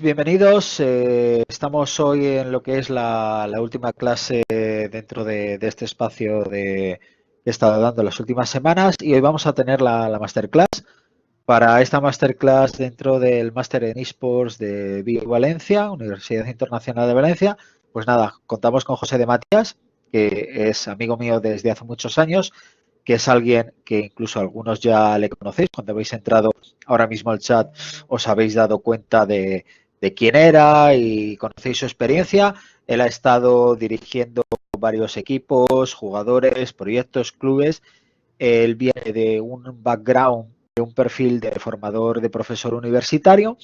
Bienvenidos. Estamos hoy en lo que es la última clase dentro de este espacio que he estado dando las últimas semanas y hoy vamos a tener la masterclass. Para esta masterclass dentro del máster en eSports de BIO Valencia, Universidad Internacional de Valencia, pues nada, contamos con José de Matías, que es amigo mío desde hace muchos años, que es alguien que incluso algunos ya le conocéis. Cuando habéis entrado ahora mismo al chat os habéis dado cuenta de quién era y conocéis su experiencia. Él ha estado dirigiendo varios equipos, jugadores, proyectos, clubes. Él viene de un background, de un perfil de formador de profesor universitario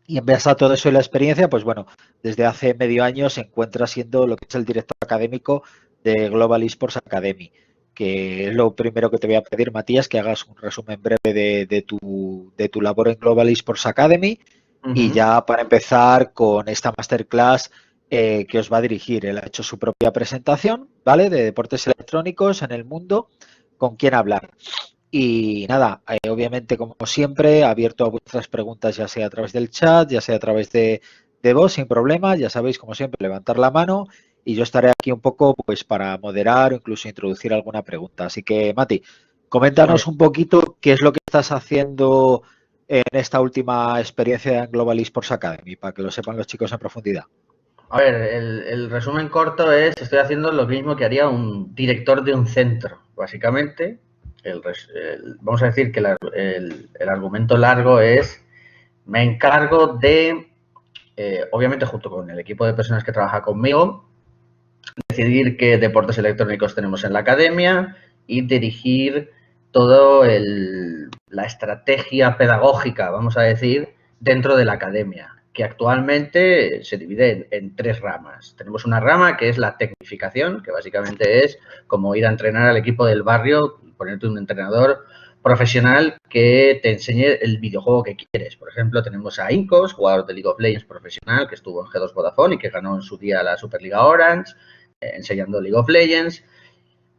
y en base a todo eso y la experiencia, pues bueno, desde hace medio año se encuentra siendo lo que es el director académico de Global Esports Academy, que es lo primero que te voy a pedir, Matías, que hagas un resumen breve de tu labor en Global Esports Academy y ya para empezar con esta masterclass que os va a dirigir. Él ha hecho su propia presentación, ¿vale? De deportes electrónicos en el mundo, con quién hablar. Y nada, obviamente, como siempre, abierto a vuestras preguntas, ya sea a través del chat, ya sea a través de voz, sin problema. Ya sabéis, como siempre, levantar la mano y yo estaré aquí un poco pues para moderar o incluso introducir alguna pregunta. Así que, Mati, coméntanos un poquito qué es lo que estás haciendo en esta última experiencia en Global Esports Academy, para que lo sepan los chicos en profundidad. A ver, el resumen corto es, estoy haciendo lo mismo que haría un director de un centro, básicamente. Vamos a decir que el argumento largo es, me encargo de, obviamente junto con el equipo de personas que trabaja conmigo, decidir qué deportes electrónicos tenemos en la academia y dirigir toda la estrategia pedagógica, vamos a decir, dentro de la academia, que actualmente se divide en tres ramas. Tenemos una rama que es la tecnificación, que básicamente es como ir a entrenar al equipo del barrio, ponerte un entrenador profesional que te enseñe el videojuego que quieres. Por ejemplo, tenemos a Incos, jugador de League of Legends profesional, que estuvo en G2 Vodafone y que ganó en su día la Superliga Orange, enseñando League of Legends.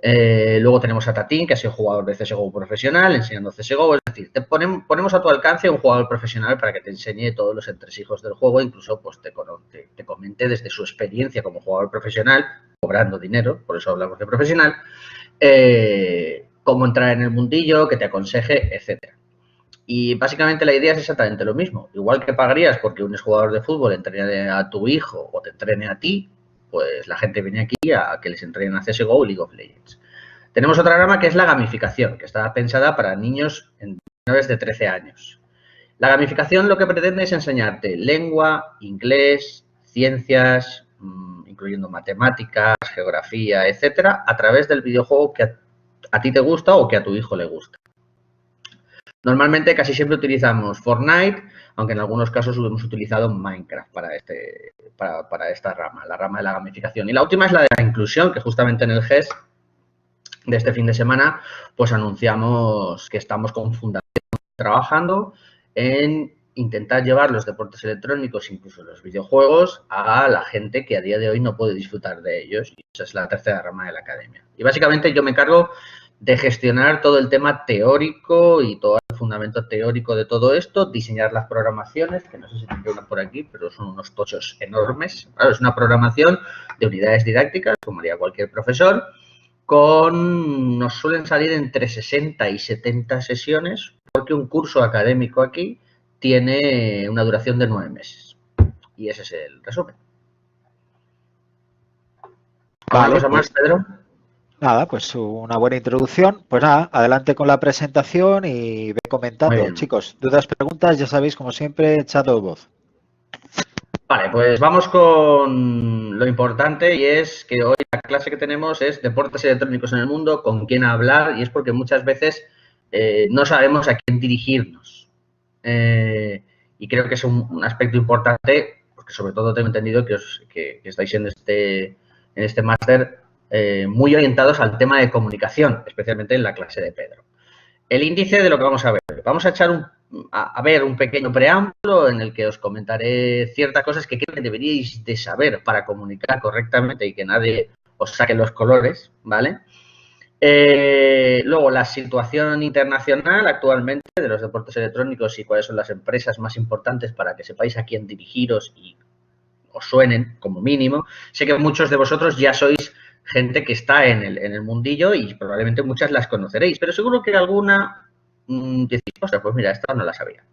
Luego tenemos a Tatín, que ha sido jugador de CSGO profesional, enseñando CSGO. Es decir, ponemos a tu alcance un jugador profesional para que te enseñe todos los entresijos del juego, incluso pues te comente desde su experiencia como jugador profesional, cobrando dinero, por eso hablamos de profesional, cómo entrar en el mundillo, que te aconseje, etcétera. Y básicamente la idea es exactamente lo mismo. Igual que pagarías porque un jugador de fútbol entrene a tu hijo o te entrene a ti, pues la gente viene aquí a que les entrenen a CSGO o League of Legends. Tenemos otra rama que es la gamificación, que está pensada para niños menores de 13 años. La gamificación lo que pretende es enseñarte lengua, inglés, ciencias, incluyendo matemáticas, geografía, etcétera, a través del videojuego que a ti te gusta o que a tu hijo le gusta. Normalmente casi siempre utilizamos Fortnite, aunque en algunos casos hemos utilizado Minecraft para esta rama, la rama de la gamificación. Y la última es la de la inclusión, que justamente en el GES de este fin de semana, pues anunciamos que estamos con Fundamento trabajando en intentar llevar los deportes electrónicos, incluso los videojuegos, a la gente que a día de hoy no puede disfrutar de ellos. Y esa es la tercera rama de la academia. Y básicamente yo me encargo de gestionar todo el tema teórico y todo el fundamento teórico de todo esto, diseñar las programaciones, que no sé si tengo una por aquí, pero son unos tochos enormes. Claro, es una programación de unidades didácticas, como haría cualquier profesor, nos suelen salir entre 60 y 70 sesiones, porque un curso académico aquí tiene una duración de 9 meses. Y ese es el resumen. ¿Alguna cosa más, Pedro? Nada, pues una buena introducción. Pues nada, adelante con la presentación y ve comentando. Chicos, dudas, preguntas, ya sabéis, como siempre, chat o voz. Vale, pues vamos con lo importante y es que hoy la clase que tenemos es deportes electrónicos en el mundo, con quién hablar, y es porque muchas veces no sabemos a quién dirigirnos. Y creo que es un aspecto importante, porque sobre todo tengo entendido que estáis en este máster muy orientados al tema de comunicación, especialmente en la clase de Pedro. El índice de lo que vamos a ver. Vamos a echar a ver un pequeño preámbulo en el que os comentaré ciertas cosas que creo que deberíais de saber para comunicar correctamente y que nadie os saque los colores, ¿vale? Luego, la situación internacional actualmente de los deportes electrónicos y cuáles son las empresas más importantes para que sepáis a quién dirigiros y os suenen como mínimo. Sé que muchos de vosotros ya sois gente que está en el mundillo y probablemente muchas las conoceréis, pero seguro que alguna decís, ostras, pues mira, esta no la sabía.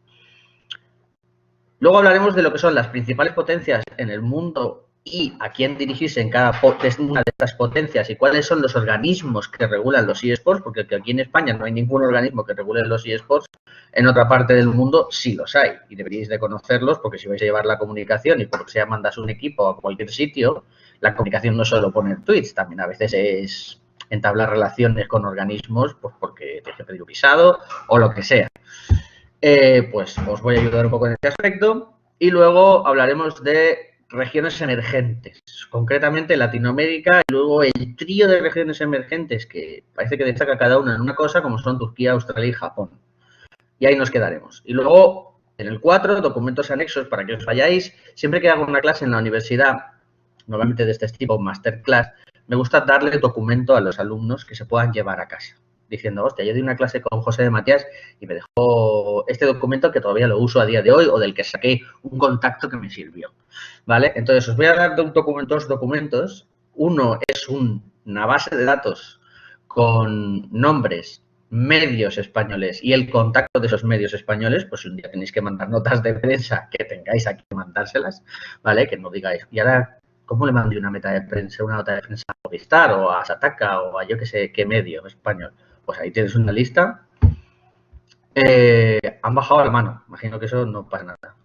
Luego hablaremos de lo que son las principales potencias en el mundo y a quién dirigirse en cada una de estas potencias y cuáles son los organismos que regulan los eSports, porque aquí en España no hay ningún organismo que regule los eSports, en otra parte del mundo sí los hay y deberíais de conocerlos, porque si vais a llevar la comunicación y por lo que sea mandas un equipo a cualquier sitio, la comunicación no solo poner tweets, también a veces es entablar relaciones con organismos pues porque tienes que pedir un visado o lo que sea. Pues os voy a ayudar un poco en este aspecto y luego hablaremos de regiones emergentes, concretamente Latinoamérica y luego el trío de regiones emergentes que parece que destaca cada una en una cosa, como son Turquía, Australia y Japón. Y ahí nos quedaremos. Y luego, en el 4, documentos anexos para que os vayáis. Siempre que hago una clase en la universidad, normalmente de este tipo, masterclass, me gusta darle el documento a los alumnos que se puedan llevar a casa. Diciendo, hostia, yo di una clase con José de Matías y me dejó este documento que todavía lo uso a día de hoy o del que saqué un contacto que me sirvió. ¿Vale? Entonces, os voy a dar dos documentos. Uno es una base de datos con nombres, medios españoles y el contacto de esos medios españoles, pues si un día tenéis que mandar notas de prensa, que tengáis aquí que mandárselas, ¿vale? Que no digáis, y ahora, ¿cómo le mandé una nota de prensa a Movistar o a Sataka o a yo que sé qué medio español? Pues ahí tienes una lista. Han bajado la mano, imagino que eso no pasa nada.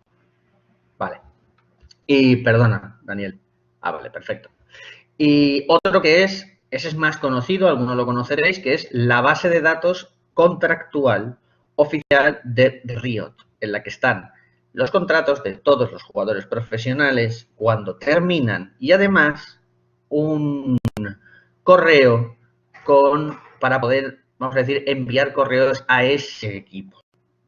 Vale. Y perdona, Daniel. Ah, vale, perfecto. Y otro que ese es más conocido, algunos lo conoceréis, que es la base de datos contractual oficial de Riot, en la que están los contratos de todos los jugadores profesionales cuando terminan y además un correo para poder, vamos a decir, enviar correos a ese equipo,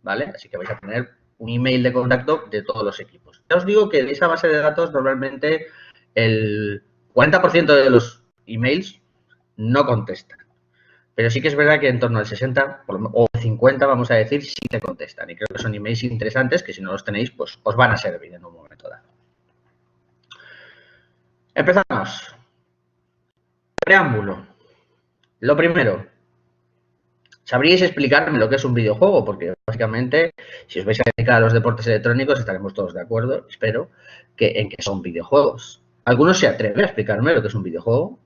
¿vale? Así que vais a tener un email de contacto de todos los equipos. Ya os digo que de esa base de datos normalmente el 40% de los emails no contestan. Pero sí que es verdad que en torno al 60 o 50, vamos a decir, sí te contestan. Y creo que son emails interesantes que si no los tenéis, pues os van a servir en un momento dado. Empezamos. Preámbulo. Lo primero, ¿sabríais explicarme lo que es un videojuego? Porque básicamente, si os vais a dedicar a los deportes electrónicos, estaremos todos de acuerdo, espero, en que son videojuegos. ¿Alguno se atreve a explicarme lo que es un videojuego?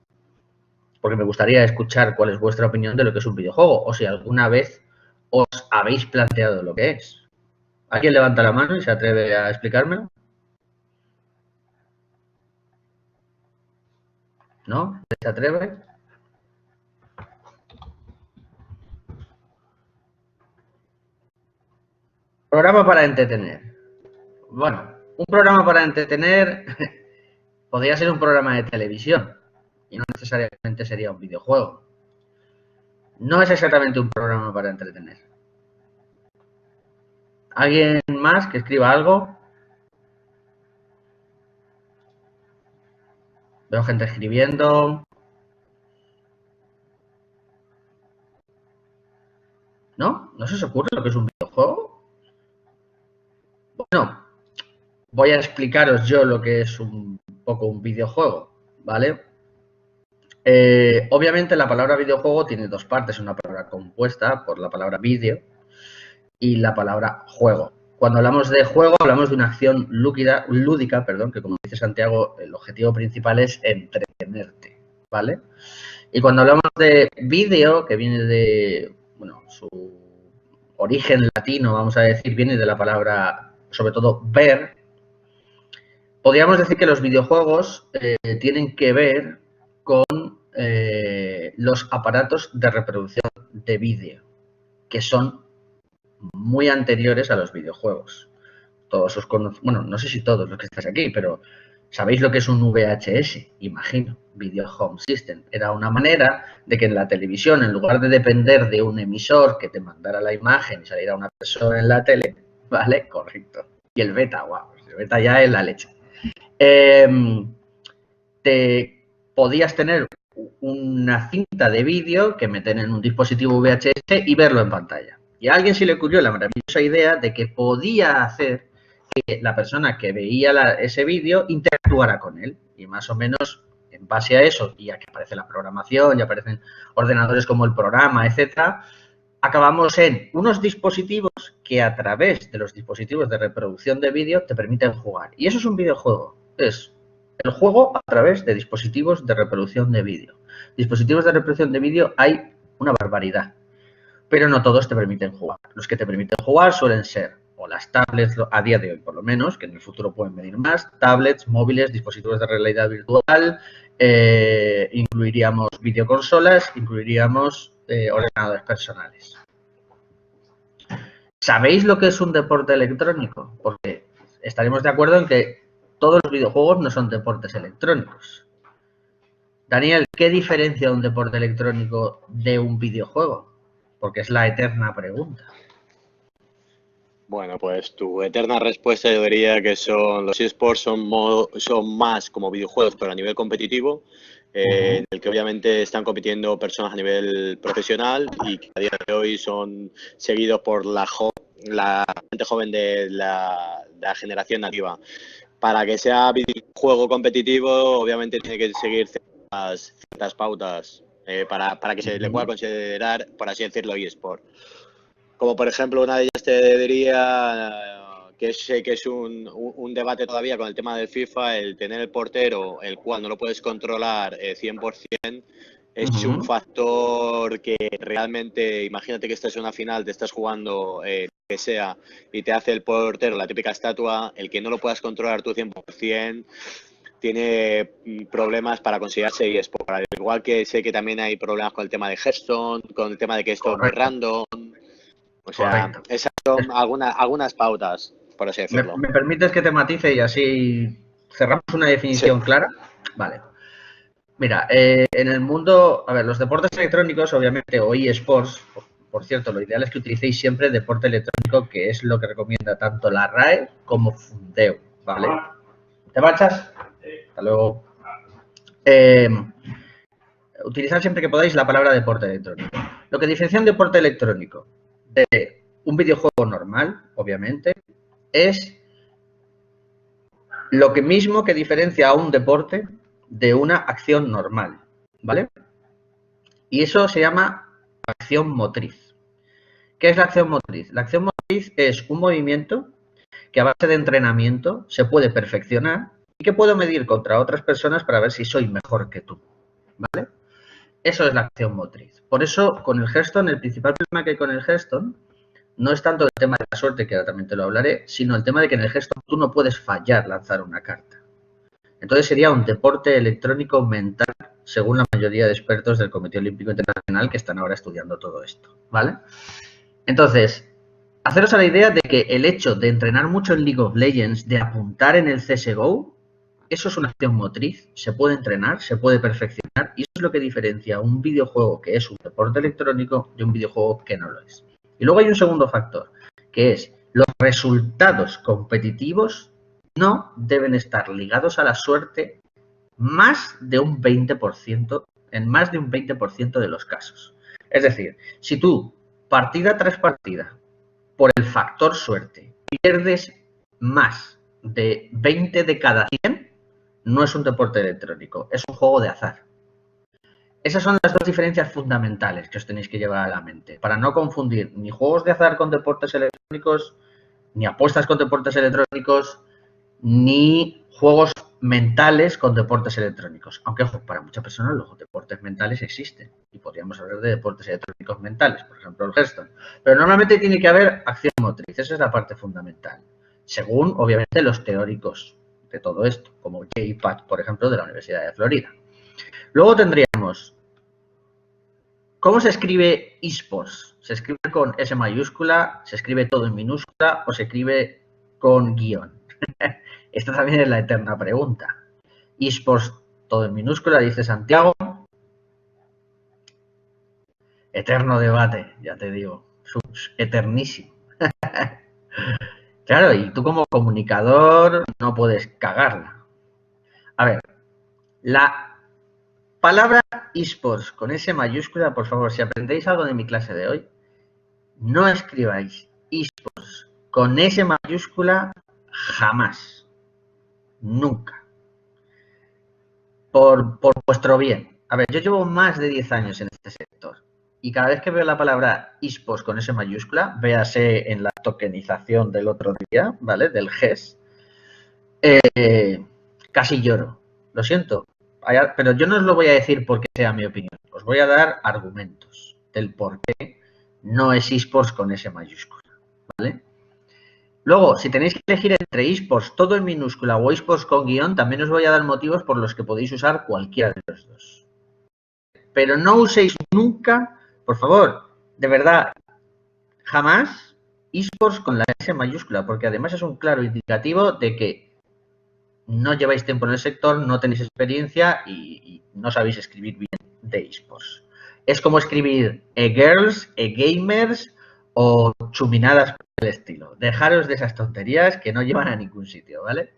Porque me gustaría escuchar cuál es vuestra opinión de lo que es un videojuego, o si alguna vez os habéis planteado lo que es. ¿Alguien levanta la mano y se atreve a explicármelo? ¿No? ¿Se atreve? Programa para entretener. Bueno, un programa para entretener podría ser un programa de televisión y no necesariamente sería un videojuego. No es exactamente un programa para entretener. ¿Alguien más que escriba algo? Veo gente escribiendo. ¿No? ¿No se os ocurre lo que es un videojuego? Bueno, voy a explicaros yo lo que es un poco un videojuego, ¿vale? Obviamente la palabra videojuego tiene dos partes, una palabra compuesta por la palabra vídeo y la palabra juego. Cuando hablamos de juego hablamos de una acción lúdica, que como dice Santiago, el objetivo principal es entretenerte, ¿vale? Y cuando hablamos de vídeo, que viene de, bueno, su origen latino, vamos a decir, viene de la palabra, sobre todo, ver, podríamos decir que los videojuegos tienen que ver con los aparatos de reproducción de vídeo, que son muy anteriores a los videojuegos. Todos os bueno, no sé si todos los que estáis aquí, pero ¿sabéis lo que es un VHS? Imagino, Video Home System. Era una manera de que en la televisión, en lugar de depender de un emisor que te mandara la imagen y saliera una persona en la tele, ¿vale? Correcto. Y el beta, guau, el beta ya es la leche. Te podías tener una cinta de vídeo que meten en un dispositivo VHS y verlo en pantalla. Y a alguien se le ocurrió la maravillosa idea de que podía hacer que la persona que veía ese vídeo interactuara con él. Y más o menos en base a eso, y ya que aparece la programación, ya aparecen ordenadores como el programa, etcétera, acabamos en unos dispositivos que a través de los dispositivos de reproducción de vídeo te permiten jugar. Y eso es un videojuego. Es el juego a través de dispositivos de reproducción de vídeo. Dispositivos de reproducción de vídeo hay una barbaridad, pero no todos te permiten jugar. Los que te permiten jugar suelen ser o las tablets, a día de hoy por lo menos, que en el futuro pueden venir más, tablets, móviles, dispositivos de realidad virtual, incluiríamos videoconsolas, incluiríamos ordenadores personales. ¿Sabéis lo que es un deporte electrónico? Porque estaremos de acuerdo en que todos los videojuegos no son deportes electrónicos. Daniel, ¿qué diferencia un deporte electrónico de un videojuego? Porque es la eterna pregunta. Bueno, pues tu eterna respuesta yo diría que los eSports son más como videojuegos, pero a nivel competitivo, en el que obviamente están compitiendo personas a nivel profesional y que a día de hoy son seguidos por la gente joven de la generación nativa. Para que sea videojuego competitivo, obviamente tiene que seguir ciertas pautas para que se le pueda considerar, por así decirlo, eSport. Como por ejemplo, una de ellas te diría que sé que es un debate todavía con el tema del FIFA, el tener el portero, el cual no lo puedes controlar 100%, es un factor que realmente, imagínate que estás en una final, te estás jugando lo que sea, y te hace el portero la típica estatua, el que no lo puedas controlar tú 100%, tiene problemas para considerarse eSport. Al igual que sé que también hay problemas con el tema de Hearthstone, con el tema de que esto es muy random. O sea, esas son algunas pautas, por así decirlo. ¿Me permites que te matice y así cerramos una definición clara? Vale. Mira, en el mundo, a ver, los deportes electrónicos, obviamente, o eSports, por cierto, lo ideal es que utilicéis siempre deporte electrónico, que es lo que recomienda tanto la RAE como Fundeo, ¿vale? ¿Te marchas? Hasta luego. Utilizad siempre que podáis la palabra deporte electrónico. Lo que diferencia un deporte electrónico de un videojuego normal, obviamente, es lo que mismo que diferencia a un deporte de una acción normal, ¿vale? Y eso se llama acción motriz. ¿Qué es la acción motriz? La acción motriz es un movimiento que a base de entrenamiento se puede perfeccionar y que puedo medir contra otras personas para ver si soy mejor que tú, ¿vale? Eso es la acción motriz. Por eso, con el Hearthstone, el principal problema que hay con el Hearthstone no es tanto el tema de la suerte, que ahora también te lo hablaré, sino el tema de que en el Hearthstone tú no puedes fallar lanzar una carta. Entonces sería un deporte electrónico mental, según la mayoría de expertos del Comité Olímpico Internacional que están ahora estudiando todo esto, ¿vale? Entonces, haceros a la idea de que el hecho de entrenar mucho en League of Legends, de apuntar en el CSGO, eso es una acción motriz, se puede entrenar, se puede perfeccionar y eso es lo que diferencia un videojuego que es un deporte electrónico de un videojuego que no lo es. Y luego hay un segundo factor, que es los resultados competitivos no deben estar ligados a la suerte más de un 20%, en más de un 20% de los casos. Es decir, si tú, partida tras partida, por el factor suerte, pierdes más de 20 de cada 100, no es un deporte electrónico, es un juego de azar. Esas son las dos diferencias fundamentales que os tenéis que llevar a la mente, para no confundir ni juegos de azar con deportes electrónicos, ni apuestas con deportes electrónicos, ni juegos mentales con deportes electrónicos. Aunque, ojo, para muchas personas los deportes mentales existen y podríamos hablar de deportes electrónicos mentales, por ejemplo el Hearthstone. Pero normalmente tiene que haber acción motriz, esa es la parte fundamental, según obviamente los teóricos de todo esto, como Jay Patch, por ejemplo, de la Universidad de Florida. Luego tendríamos, ¿cómo se escribe eSports? ¿Se escribe con S mayúscula, se escribe todo en minúscula o se escribe con guión? Esta también es la eterna pregunta. eSports todo en minúscula, dice Santiago. Eterno debate, ya te digo. Eternísimo. Claro, y tú como comunicador no puedes cagarla. A ver, la Palabra eSports con S mayúscula, por favor, si aprendéis algo de mi clase de hoy, no escribáis eSports con S mayúscula jamás, nunca, por vuestro bien. A ver, yo llevo más de 10 años en este sector y cada vez que veo la palabra eSports con S mayúscula, véase en la tokenización del otro día, ¿vale? Del GES, casi lloro. Lo siento, pero yo no os lo voy a decir porque sea mi opinión. Os voy a dar argumentos del por qué no es eSports con S mayúscula, ¿vale? Luego, si tenéis que elegir entre eSports todo en minúscula o eSports con guión, también os voy a dar motivos por los que podéis usar cualquiera de los dos. Pero no uséis nunca, por favor, de verdad, jamás eSports con la S mayúscula, porque además es un claro indicativo de que no lleváis tiempo en el sector, no tenéis experiencia y no sabéis escribir bien de eSports. Es como escribir e-girls, e-gamers o chuminadas por el estilo. Dejaros de esas tonterías que no llevan a ningún sitio, ¿vale?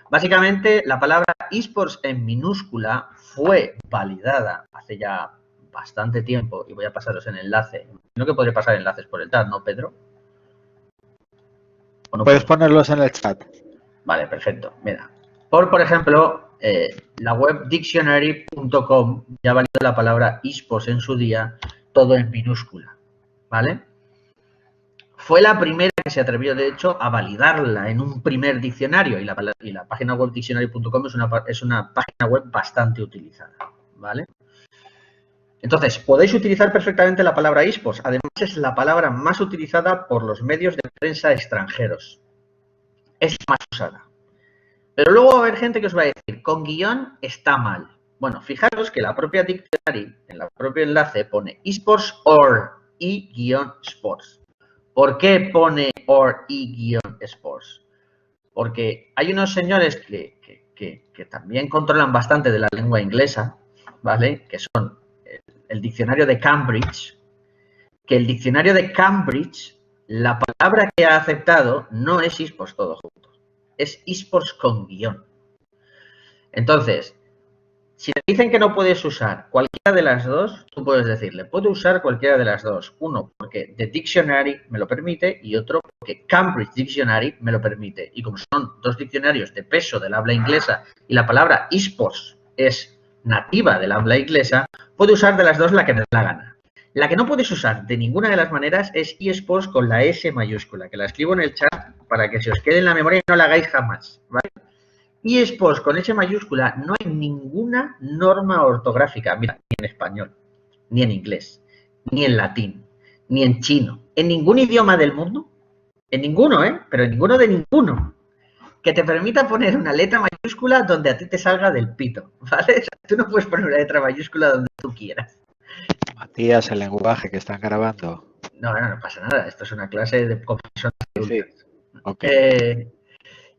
Básicamente, la palabra eSports en minúscula fue validada hace ya bastante tiempo, y voy a pasaros el enlace. No que podré pasar enlaces por el chat, ¿no, Pedro? ¿O no puedes ponerlos en el chat? Vale, perfecto. Mira, por ejemplo, la web dictionary.com ya validó la palabra eSports en su día, todo en minúscula, ¿vale? Fue la primera que se atrevió, de hecho, a validarla en un primer diccionario y la página web dictionary.com es una página web bastante utilizada, ¿vale? Entonces, podéis utilizar perfectamente la palabra eSports. Además, es la palabra más utilizada por los medios de prensa extranjeros. Es la más usada. Pero luego va a haber gente que os va a decir, con guión está mal. Bueno, fijaros que la propia Dictionary, en el propio enlace, pone eSports or e-sports. ¿Por qué pone or e-sports? Porque hay unos señores que también controlan bastante de la lengua inglesa, ¿vale? Que son el diccionario de Cambridge, que el diccionario de Cambridge, la palabra que ha aceptado no es eSports todo junto, es eSports con guión. Entonces, si te dicen que no puedes usar cualquiera de las dos, tú puedes decirle, puedo usar cualquiera de las dos. Uno, porque The Dictionary me lo permite, y otro, porque Cambridge Dictionary me lo permite. Y como son dos diccionarios de peso del habla inglesa y la palabra eSports es nativa del habla inglesa, puedo usar de las dos la que me dé la gana. La que no puedes usar de ninguna de las maneras es eSports con la S mayúscula, que la escribo en el chat para que se os quede en la memoria y no la hagáis jamás, ¿vale? eSports con S mayúscula no hay ninguna norma ortográfica, mira, ni en español, ni en inglés, ni en latín, ni en chino, en ningún idioma del mundo, en ninguno, pero en ninguno de ninguno, que te permita poner una letra mayúscula donde a ti te salga del pito, ¿vale? O sea, tú no puedes poner una letra mayúscula donde tú quieras. Matías, el lenguaje que están grabando. No pasa nada, esto es una clase de personas adultas. Sí. Okay.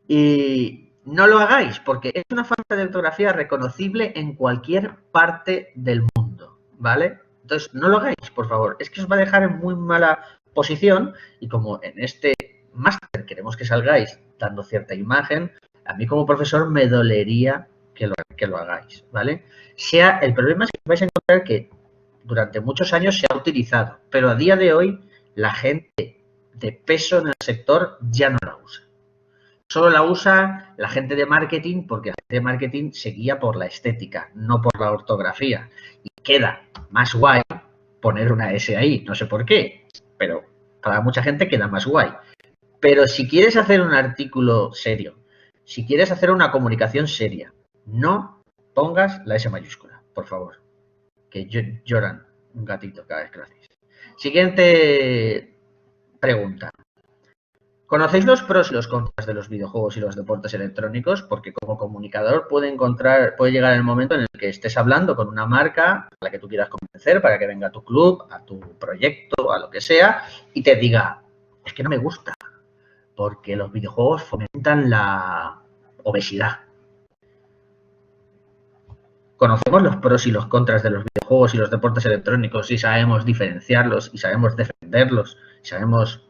Y no lo hagáis, porque es una falta de ortografía reconocible en cualquier parte del mundo, ¿vale? Entonces, no lo hagáis, por favor. Es que os va a dejar en muy mala posición, y como en este máster queremos que salgáis dando cierta imagen, a mí como profesor me dolería que lo hagáis, ¿vale? El problema es que vais a encontrar que durante muchos años se ha utilizado, pero a día de hoy la gente de peso en el sector ya no la usa. Solo la usa la gente de marketing, porque la gente de marketing se guía por la estética, no por la ortografía. Y queda más guay poner una S ahí, no sé por qué, pero para mucha gente queda más guay. Pero si quieres hacer un artículo serio, si quieres hacer una comunicación seria, no pongas la S mayúscula, por favor. Que lloran un gatito cada vez que lo hacéis. Siguiente pregunta. ¿Conocéis los pros y los contras de los videojuegos y los deportes electrónicos? Porque como comunicador puede llegar el momento en el que estés hablando con una marca a la que tú quieras convencer para que venga a tu club, a tu proyecto, a lo que sea, y te diga, es que no me gusta, porque los videojuegos fomentan la obesidad. Conocemos los pros y los contras de los videojuegos y los deportes electrónicos y sabemos diferenciarlos y sabemos defenderlos y sabemos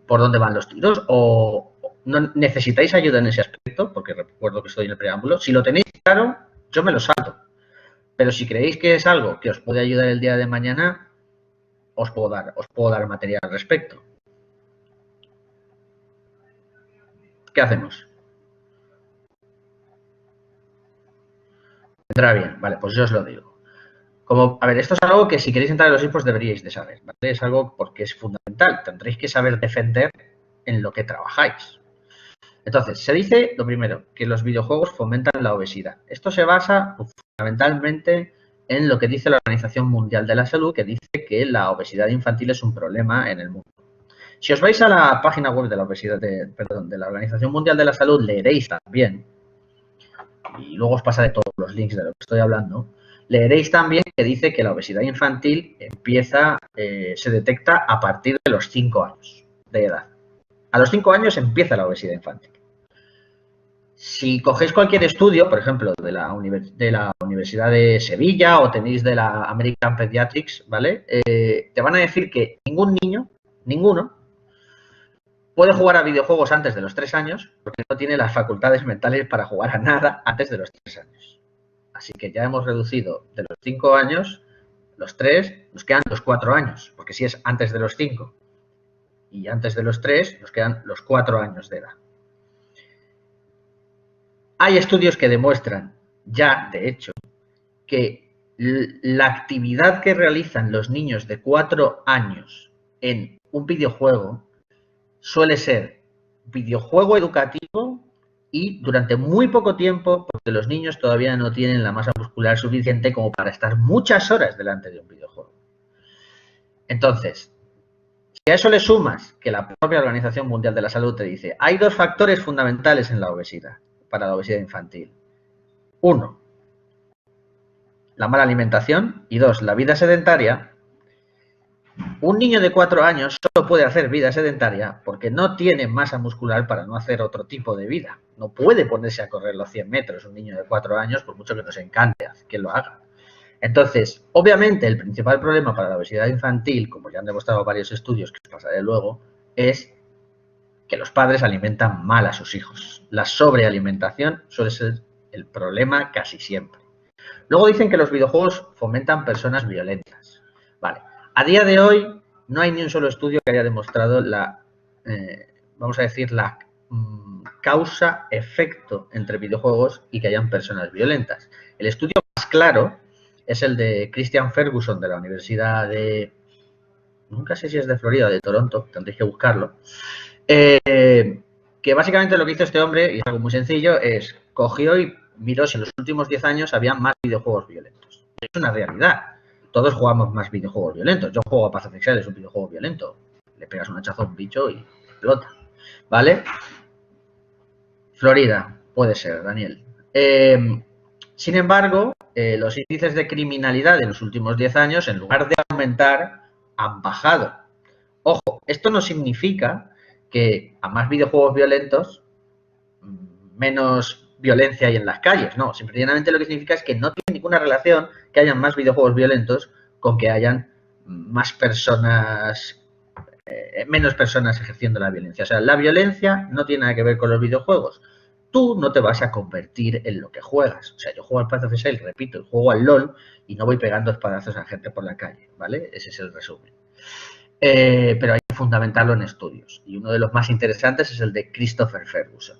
por dónde van los tiros, o no necesitáis ayuda en ese aspecto, porque recuerdo que estoy en el preámbulo. Si lo tenéis claro, yo me lo salto. Pero si creéis que es algo que os puede ayudar el día de mañana, os puedo dar material al respecto. ¿Qué hacemos? Vendrá bien, vale, pues yo os lo digo. A ver, esto es algo que si queréis entrar en los eSports deberíais de saber, ¿vale? Es algo porque es fundamental. Tendréis que saber defender en lo que trabajáis. Entonces, se dice, lo primero, que los videojuegos fomentan la obesidad. Esto se basa fundamentalmente en lo que dice la Organización Mundial de la Salud, que dice que la obesidad infantil es un problema en el mundo. Si os vais a la página web de la Organización Mundial de la Salud, leeréis también, y luego os pasaré todos los links de lo que estoy hablando, leeréis también que dice que la obesidad infantil se detecta a partir de los 5 años de edad. A los 5 años empieza la obesidad infantil. Si cogéis cualquier estudio, por ejemplo, de la Universidad de Sevilla o tenéis de la American Pediatrics, ¿vale? Te van a decir que ninguno, puede jugar a videojuegos antes de los 3 años porque no tiene las facultades mentales para jugar a nada antes de los 3 años. Así que ya hemos reducido de los 5 años, los 3, nos quedan los 4 años, porque si es antes de los 5 y antes de los 3, nos quedan los 4 años de edad. Hay estudios que demuestran ya, de hecho, que la actividad que realizan los niños de 4 años en un videojuego suele ser videojuego educativo y durante muy poco tiempo, porque los niños todavía no tienen la masa muscular suficiente como para estar muchas horas delante de un videojuego. Entonces, si a eso le sumas que la propia Organización Mundial de la Salud te dice, hay 2 factores fundamentales en la obesidad, para la obesidad infantil. 1, la mala alimentación, y 2, la vida sedentaria. Un niño de 4 años solo puede hacer vida sedentaria porque no tiene masa muscular para no hacer otro tipo de vida. No puede ponerse a correr los 100 metros un niño de 4 años, por mucho que nos encante que lo haga. Entonces, obviamente, el principal problema para la obesidad infantil, como ya han demostrado varios estudios que os pasaré luego, es que los padres alimentan mal a sus hijos. La sobrealimentación suele ser el problema casi siempre. Luego dicen que los videojuegos fomentan personas violentas. Vale. A día de hoy no hay ni un solo estudio que haya demostrado la causa-efecto entre videojuegos y que hayan personas violentas. El estudio más claro es el de Christian Ferguson de la Universidad de... nunca sé si es de Florida o de Toronto, tendréis que buscarlo. Que básicamente lo que hizo este hombre, y es algo muy sencillo, es cogió y miró si en los últimos 10 años había más videojuegos violentos. Es una realidad. Todos jugamos más videojuegos violentos. Yo juego a Path of Exile, es un videojuego violento. Le pegas un hachazo a un bicho y explota. ¿Vale? Florida, puede ser, Daniel. Sin embargo, los índices de criminalidad en los últimos 10 años, en lugar de aumentar, han bajado. Ojo, esto no significa que a más videojuegos violentos, menos violencia hay en las calles. No, simplemente lo que significa es que no tiene ninguna relación que hayan más videojuegos violentos con que hayan más personas, menos personas ejerciendo la violencia. O sea, la violencia no tiene nada que ver con los videojuegos. Tú no te vas a convertir en lo que juegas. O sea, yo juego al Path of Exile, repito, juego al LOL y no voy pegando espadazos a gente por la calle, ¿vale? Ese es el resumen. Pero hay que fundamentarlo en estudios. Y uno de los más interesantes es el de Christopher Ferguson.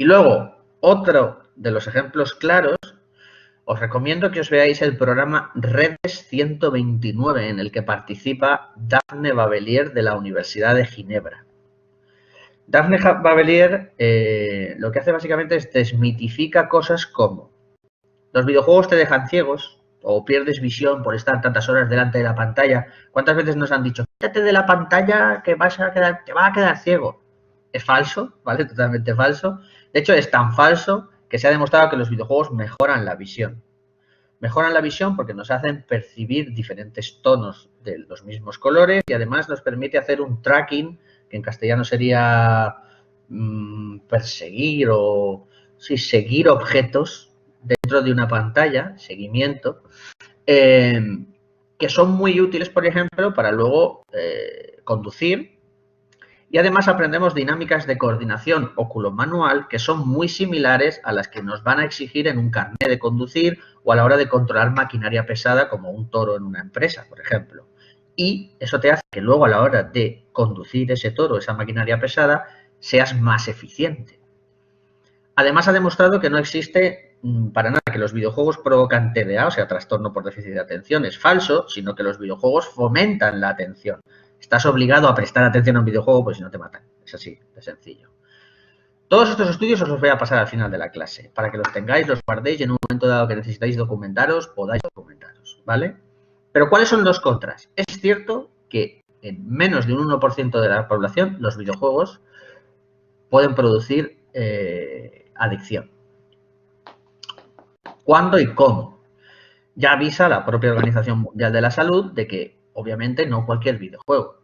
Y luego, otro de los ejemplos claros, os recomiendo que os veáis el programa Redes 129, en el que participa Daphne Babelier de la Universidad de Ginebra. Daphne Babelier lo que hace básicamente es desmitifica cosas como los videojuegos te dejan ciegos, o pierdes visión por estar tantas horas delante de la pantalla. ¿Cuántas veces nos han dicho, quítate de la pantalla que te vas a quedar ciego? Es falso, ¿vale? Totalmente falso. De hecho, es tan falso que se ha demostrado que los videojuegos mejoran la visión. Mejoran la visión porque nos hacen percibir diferentes tonos de los mismos colores y además nos permite hacer un tracking, que en castellano sería perseguir o seguir objetos dentro de una pantalla, seguimiento, que son muy útiles, por ejemplo, para luego conducir Y además aprendemos dinámicas de coordinación óculo-manual que son muy similares a las que nos van a exigir en un carnet de conducir o a la hora de controlar maquinaria pesada como un toro en una empresa, por ejemplo. Y eso te hace que luego a la hora de conducir ese toro, esa maquinaria pesada, seas más eficiente. Además ha demostrado que no existe para nada que los videojuegos provocan TDA, o sea, trastorno por déficit de atención. Es falso, sino que los videojuegos fomentan la atención. Estás obligado a prestar atención a un videojuego, pues si no te matan. Es así, de sencillo. Todos estos estudios os los voy a pasar al final de la clase, para que los tengáis, los guardéis y en un momento dado que necesitáis documentaros, podáis documentaros, ¿vale? Pero ¿cuáles son los contras? Es cierto que en menos de un 1% de la población los videojuegos pueden producir adicción. ¿Cuándo y cómo? Ya avisa la propia Organización Mundial de la Salud de que obviamente no cualquier videojuego.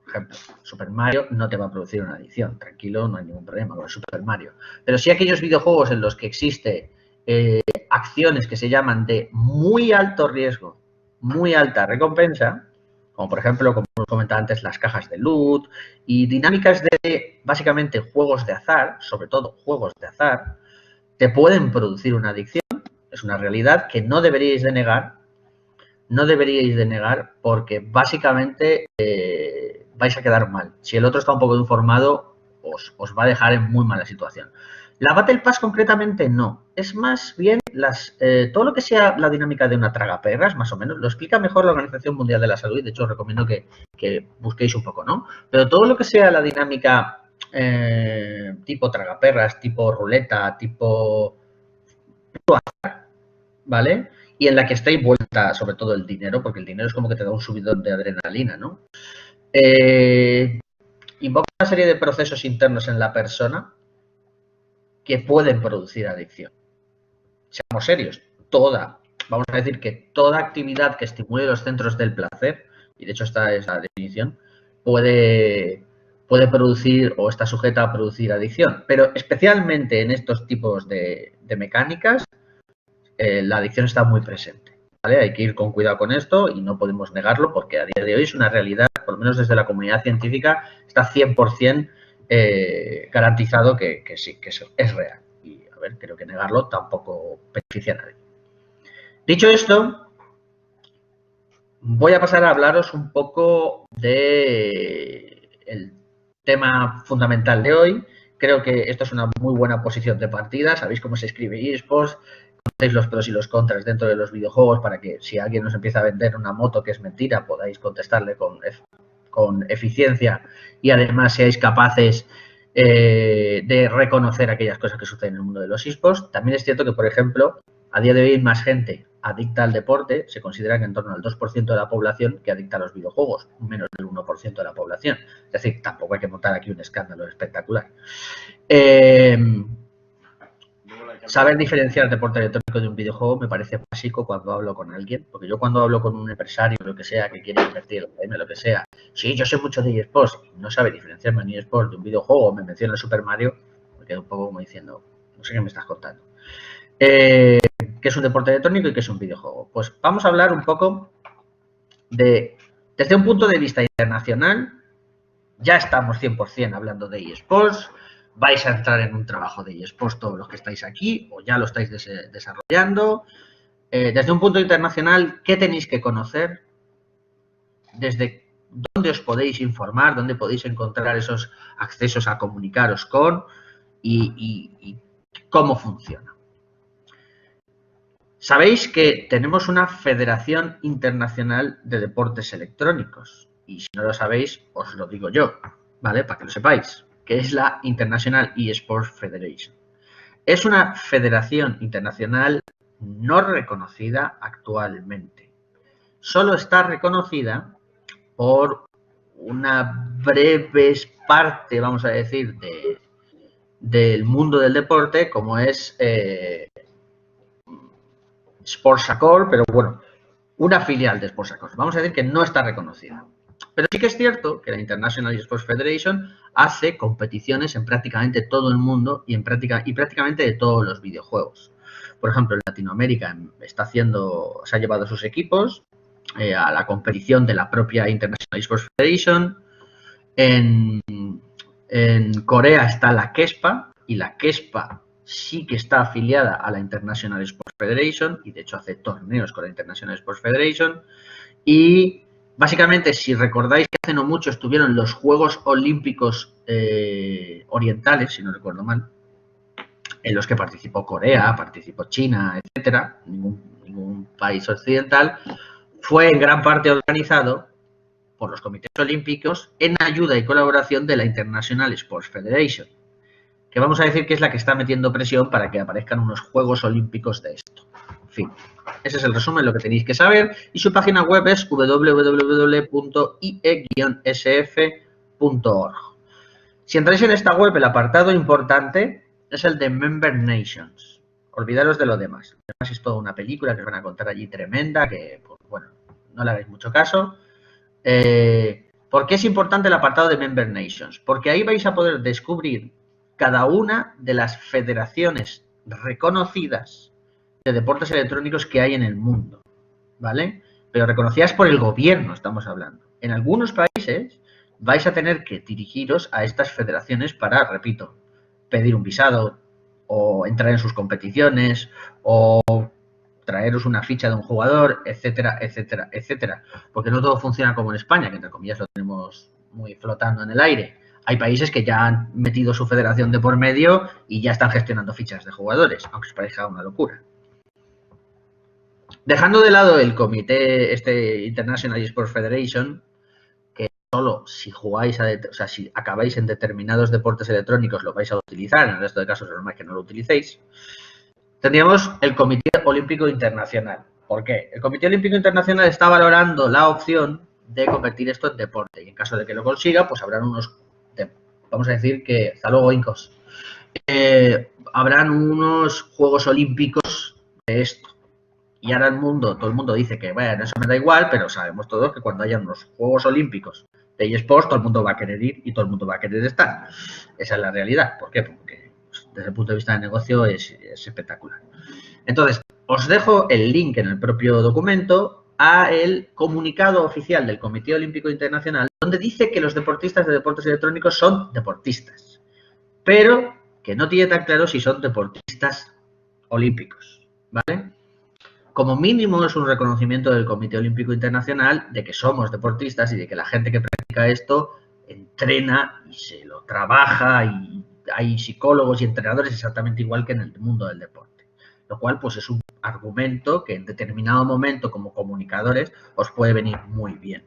Por ejemplo, Super Mario no te va a producir una adicción. Tranquilo, no hay ningún problema con el Super Mario. Pero sí aquellos videojuegos en los que existe acciones que se llaman de muy alto riesgo, muy alta recompensa, como por ejemplo, como os comentaba antes, las cajas de loot y dinámicas de básicamente juegos de azar, sobre todo juegos de azar, te pueden producir una adicción. Es una realidad que no deberíais de negar. No deberíais de negar porque básicamente vais a quedar mal. Si el otro está un poco informado, os va a dejar en muy mala situación. La Battle Pass concretamente no. Es más bien todo lo que sea la dinámica de una tragaperras, más o menos, lo explica mejor la Organización Mundial de la Salud y de hecho os recomiendo que busquéis un poco, ¿no? Pero todo lo que sea la dinámica tipo tragaperras, tipo ruleta, tipo azar, ¿vale? Y en la que está envuelta sobre todo el dinero, porque el dinero es como que te da un subidón de adrenalina, ¿no? Invoca una serie de procesos internos en la persona que pueden producir adicción. Seamos serios, vamos a decir que toda actividad que estimule los centros del placer, y de hecho esta es la definición, puede producir o está sujeta a producir adicción, pero especialmente en estos tipos de mecánicas, la adicción está muy presente, ¿vale? Hay que ir con cuidado con esto y no podemos negarlo porque a día de hoy es una realidad, por lo menos desde la comunidad científica, está 100% garantizado que sí, que eso es real. Y, a ver, creo que negarlo tampoco beneficia a nadie. Dicho esto, voy a pasar a hablaros un poco del tema fundamental de hoy. Creo que esto es una muy buena posición de partida. Sabéis cómo se escribe eSports, conocéis los pros y los contras dentro de los videojuegos para que si alguien nos empieza a vender una moto que es mentira, podáis contestarle con eficiencia y además seáis capaces de reconocer aquellas cosas que suceden en el mundo de los eSports. También es cierto que, por ejemplo, a día de hoy hay más gente adicta al deporte, se considera que en torno al 2% de la población que adicta a los videojuegos, menos del 1% de la población. Es decir, tampoco hay que montar aquí un escándalo espectacular. Saber diferenciar deporte electrónico de un videojuego me parece básico cuando hablo con alguien, porque yo cuando hablo con un empresario, lo que sea, que quiere invertir en lo que sea, sí, yo sé mucho de eSports, no sabe diferenciarme en eSports de un videojuego, me menciona el Super Mario, me quedo un poco como diciendo, no sé qué me estás contando. ¿Qué es un deporte electrónico y qué es un videojuego? Pues vamos a hablar un poco desde un punto de vista internacional. Ya estamos 100% hablando de eSports, vais a entrar en un trabajo de eSports todos los que estáis aquí o ya lo estáis desarrollando. Desde un punto internacional, ¿qué tenéis que conocer? Desde dónde os podéis informar, dónde podéis encontrar esos accesos a comunicaros con y cómo funciona. Sabéis que tenemos una Federación Internacional de Deportes Electrónicos y si no lo sabéis, os lo digo yo, ¿vale? Para que lo sepáis, que es la International eSports Federation. Es una federación internacional no reconocida actualmente. Solo está reconocida por una breve parte, vamos a decir, del mundo del deporte, como es Sportsaccord, pero bueno, una filial de Sportsaccord. Vamos a decir que no está reconocida. Pero sí que es cierto que la International eSports Federation hace competiciones en prácticamente todo el mundo y prácticamente de todos los videojuegos. Por ejemplo, en Latinoamérica se ha llevado sus equipos a la competición de la propia International eSports Federation. En en Corea está la KESPA, y la KESPA sí que está afiliada a la International Sports Federation, y de hecho hace torneos con la International Sports Federation. Y básicamente, si recordáis que hace no mucho estuvieron los Juegos Olímpicos Orientales, si no recuerdo mal, en los que participó Corea, participó China, etcétera, ningún país occidental, fue en gran parte organizado por los comités olímpicos en ayuda y colaboración de la International Sports Federation, que vamos a decir que es la que está metiendo presión para que aparezcan unos Juegos Olímpicos de esto. En fin, ese es el resumen, lo que tenéis que saber, y su página web es www.ie-sf.org. Si entráis en esta web, el apartado importante es el de Member Nations. Olvidaros de lo demás. Además es toda una película que os van a contar allí tremenda, que, pues, bueno, no le hagáis mucho caso. ¿Por qué es importante el apartado de Member Nations? Porque ahí vais a poder descubrir cada una de las federaciones reconocidas de deportes electrónicos que hay en el mundo, ¿vale? Pero reconocidas por el gobierno, estamos hablando. En algunos países vais a tener que dirigiros a estas federaciones para, repito, pedir un visado o entrar en sus competiciones o traeros una ficha de un jugador, etcétera, etcétera, etcétera. Porque no todo funciona como en España, que entre comillas lo tenemos muy flotando en el aire. Hay países que ya han metido su federación de por medio y ya están gestionando fichas de jugadores, aunque os parezca una locura. Dejando de lado el comité, International Sports Federation, que solo si jugáis, si acabáis en determinados deportes electrónicos lo vais a utilizar, en el resto de casos es normal que no lo utilicéis, tendríamos el Comité Olímpico Internacional. ¿Por qué? El Comité Olímpico Internacional está valorando la opción de convertir esto en deporte, y en caso de que lo consiga, pues habrán unos, vamos a decir que, hasta luego, Incos, habrán unos Juegos Olímpicos de esto. Y ahora todo el mundo dice que, bueno, eso me da igual, pero sabemos todos que cuando haya unos Juegos Olímpicos de eSports, todo el mundo va a querer ir y todo el mundo va a querer estar. Esa es la realidad. ¿Por qué? Porque desde el punto de vista de negocio es espectacular. Entonces, os dejo el link en el propio documento a el comunicado oficial del Comité Olímpico Internacional, donde dice que los deportistas de deportes electrónicos son deportistas, pero que no tiene tan claro si son deportistas olímpicos, ¿vale? Como mínimo es un reconocimiento del Comité Olímpico Internacional de que somos deportistas y de que la gente que practica esto entrena y se lo trabaja, y hay psicólogos y entrenadores exactamente igual que en el mundo del deporte. Lo cual pues es un argumento que en determinado momento como comunicadores os puede venir muy bien.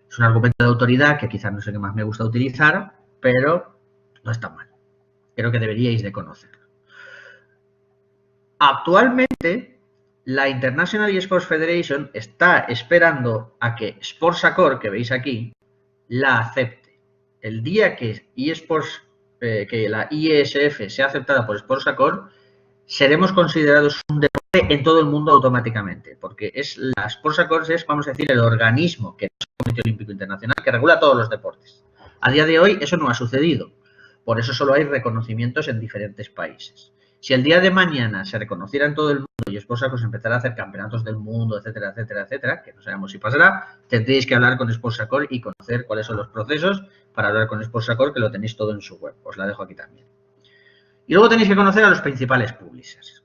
Es un argumento de autoridad que quizás no sé qué más me gusta utilizar, pero no está mal. Creo que deberíais de conocerlo. Actualmente la International Sports Federation está esperando a que Sportsacore, que veis aquí, la acepte. El día que que la IESF sea aceptada por Sportsacore, seremos considerados un deporte en todo el mundo automáticamente, porque la Sportsacore es, vamos a decir, el organismo que es el Comité Olímpico Internacional que regula todos los deportes. A día de hoy eso no ha sucedido, por eso solo hay reconocimientos en diferentes países. Si el día de mañana se reconociera en todo el mundo y Sportsacore empezara a hacer campeonatos del mundo, etcétera, etcétera, etcétera, que no sabemos si pasará, tendréis que hablar con Sportsacore y conocer cuáles son los procesos para hablar con Sportsacore, que lo tenéis todo en su web. Os la dejo aquí también. Y luego tenéis que conocer a los principales publishers.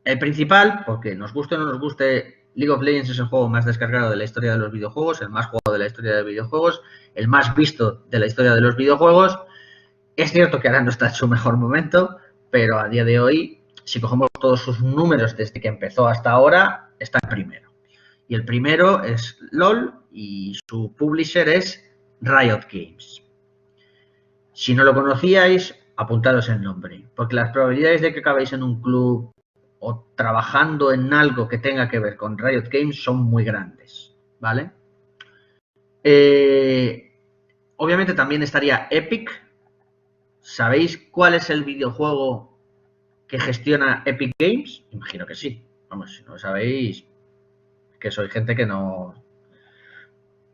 El principal, porque nos guste o no nos guste, League of Legends es el juego más descargado de la historia de los videojuegos, el más jugado de la historia de los videojuegos, el más visto de la historia de los videojuegos. Es cierto que ahora no está en su mejor momento, pero a día de hoy, si cogemos todos sus números desde que empezó hasta ahora, está el primero. Y el primero es LOL y su publisher es Riot Games. Si no lo conocíais, apuntaros el nombre, porque las probabilidades de que acabéis en un club o trabajando en algo que tenga que ver con Riot Games son muy grandes, ¿vale? Obviamente también estaría Epic. ¿Sabéis cuál es el videojuego que gestiona Epic Games? Imagino que sí. Vamos, si no lo sabéis, que sois gente que no...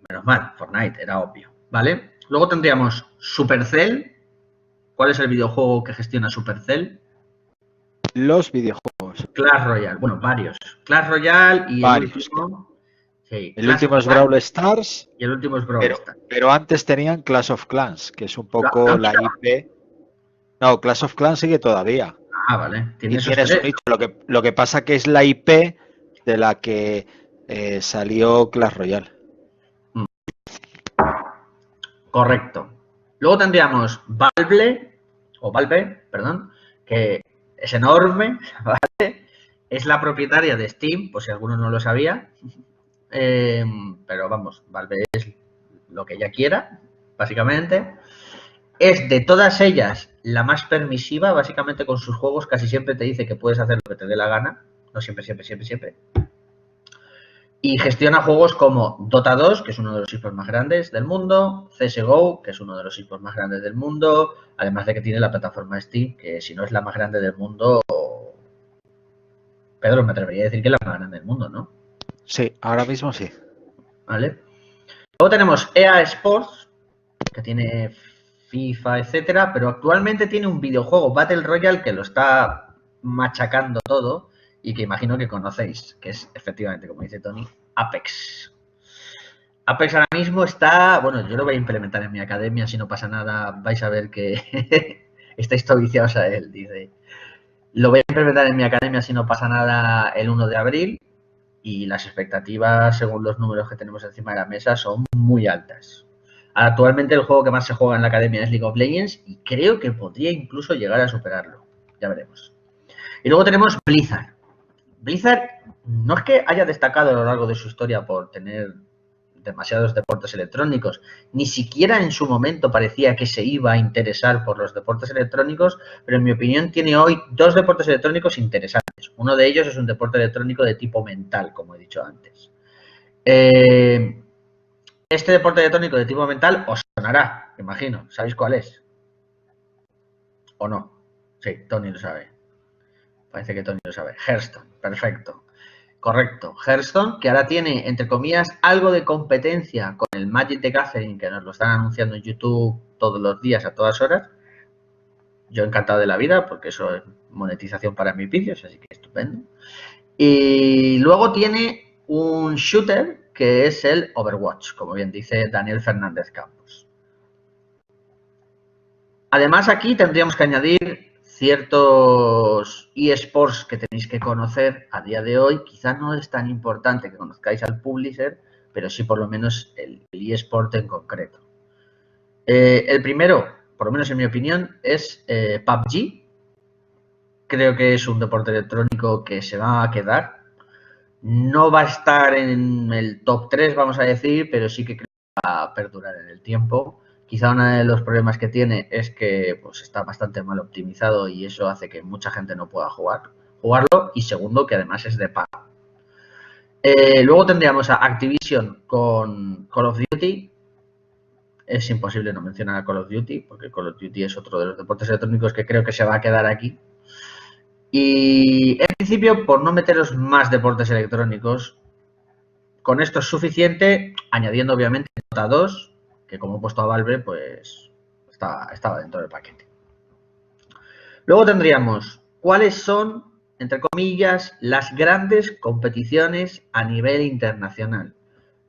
Menos mal, Fortnite, era obvio, ¿vale? Luego tendríamos Supercell. ¿Cuál es el videojuego que gestiona Supercell? Los videojuegos. Clash Royale. Bueno, varios. Clash Royale y varios. El último Sí, El Clash último of es Clans Brawl Stars, y el último es Brawl pero, Stars. pero antes tenían Clash of Clans, que es un ¿Lo poco han la quitado? IP. No, Clash of Clans sigue todavía. Ah, vale. Tiene Y esos tiene su tres. nicho. Lo que pasa que es la IP de la que salió Clash Royale. Correcto. Luego tendríamos Valve, perdón, que es enorme, ¿vale? Es la propietaria de Steam, por si alguno no lo sabía. Pero vamos, Valve es lo que ella quiera, básicamente. Es de todas ellas la más permisiva, básicamente con sus juegos casi siempre te dice que puedes hacer lo que te dé la gana. No siempre, siempre, siempre, siempre. Y gestiona juegos como Dota 2, que es uno de los esports más grandes del mundo, CSGO, que es uno de los esports más grandes del mundo, además de que tiene la plataforma Steam, que si no es la más grande del mundo, Pedro, me atrevería a decir que es la más grande del mundo, ¿no? Sí, ahora mismo sí. ¿Vale? Luego tenemos EA Sports, que tiene FIFA, etcétera, pero actualmente tiene un videojuego Battle Royale que lo está machacando todo y que imagino que conocéis, que es efectivamente, como dice Tony, Apex. Apex ahora mismo está, bueno, yo lo voy a implementar en mi academia, si no pasa nada, vais a ver que estáis todo viciados a él, dice. Lo voy a implementar en mi academia, si no pasa nada, el 1 de abril y las expectativas, según los números que tenemos encima de la mesa, son muy altas. Actualmente el juego que más se juega en la academia es League of Legends y creo que podría incluso llegar a superarlo. Ya veremos. Y luego tenemos Blizzard. Blizzard no es que haya destacado a lo largo de su historia por tener demasiados deportes electrónicos, ni siquiera en su momento parecía que se iba a interesar por los deportes electrónicos, pero en mi opinión tiene hoy dos deportes electrónicos interesantes. Uno de ellos es un deporte electrónico de tipo mental, como he dicho antes. Este deporte electrónico de tipo mental os sonará, imagino. ¿Sabéis cuál es? ¿O no? Sí, Tony lo sabe. Parece que Tony lo sabe. Hearthstone, perfecto. Correcto. Hearthstone, que ahora tiene, entre comillas, algo de competencia con el Magic the Gathering, que nos lo están anunciando en YouTube todos los días, a todas horas. Yo encantado de la vida, porque eso es monetización para mis vídeos, así que estupendo. Y luego tiene un shooter que es el Overwatch, como bien dice Daniel Fernández Campos. Además, aquí tendríamos que añadir ciertos eSports que tenéis que conocer a día de hoy. Quizá no es tan importante que conozcáis al publisher, pero sí por lo menos el eSport en concreto. El primero, por lo menos en mi opinión, es PUBG. Creo que es un deporte electrónico que se va a quedar. No va a estar en el top 3, vamos a decir, pero sí que creo que va a perdurar en el tiempo. Quizá uno de los problemas que tiene es que pues, está bastante mal optimizado y eso hace que mucha gente no pueda jugarlo. Y segundo, que además es de pago. Luego tendríamos a Activision con Call of Duty. Es imposible no mencionar a Call of Duty, porque Call of Duty es otro de los deportes electrónicos que creo que se va a quedar aquí. Y en principio, por no meteros más deportes electrónicos, con esto es suficiente, añadiendo obviamente Dota 2, que como he puesto a Valve, pues estaba dentro del paquete. Luego tendríamos cuáles son, entre comillas, las grandes competiciones a nivel internacional.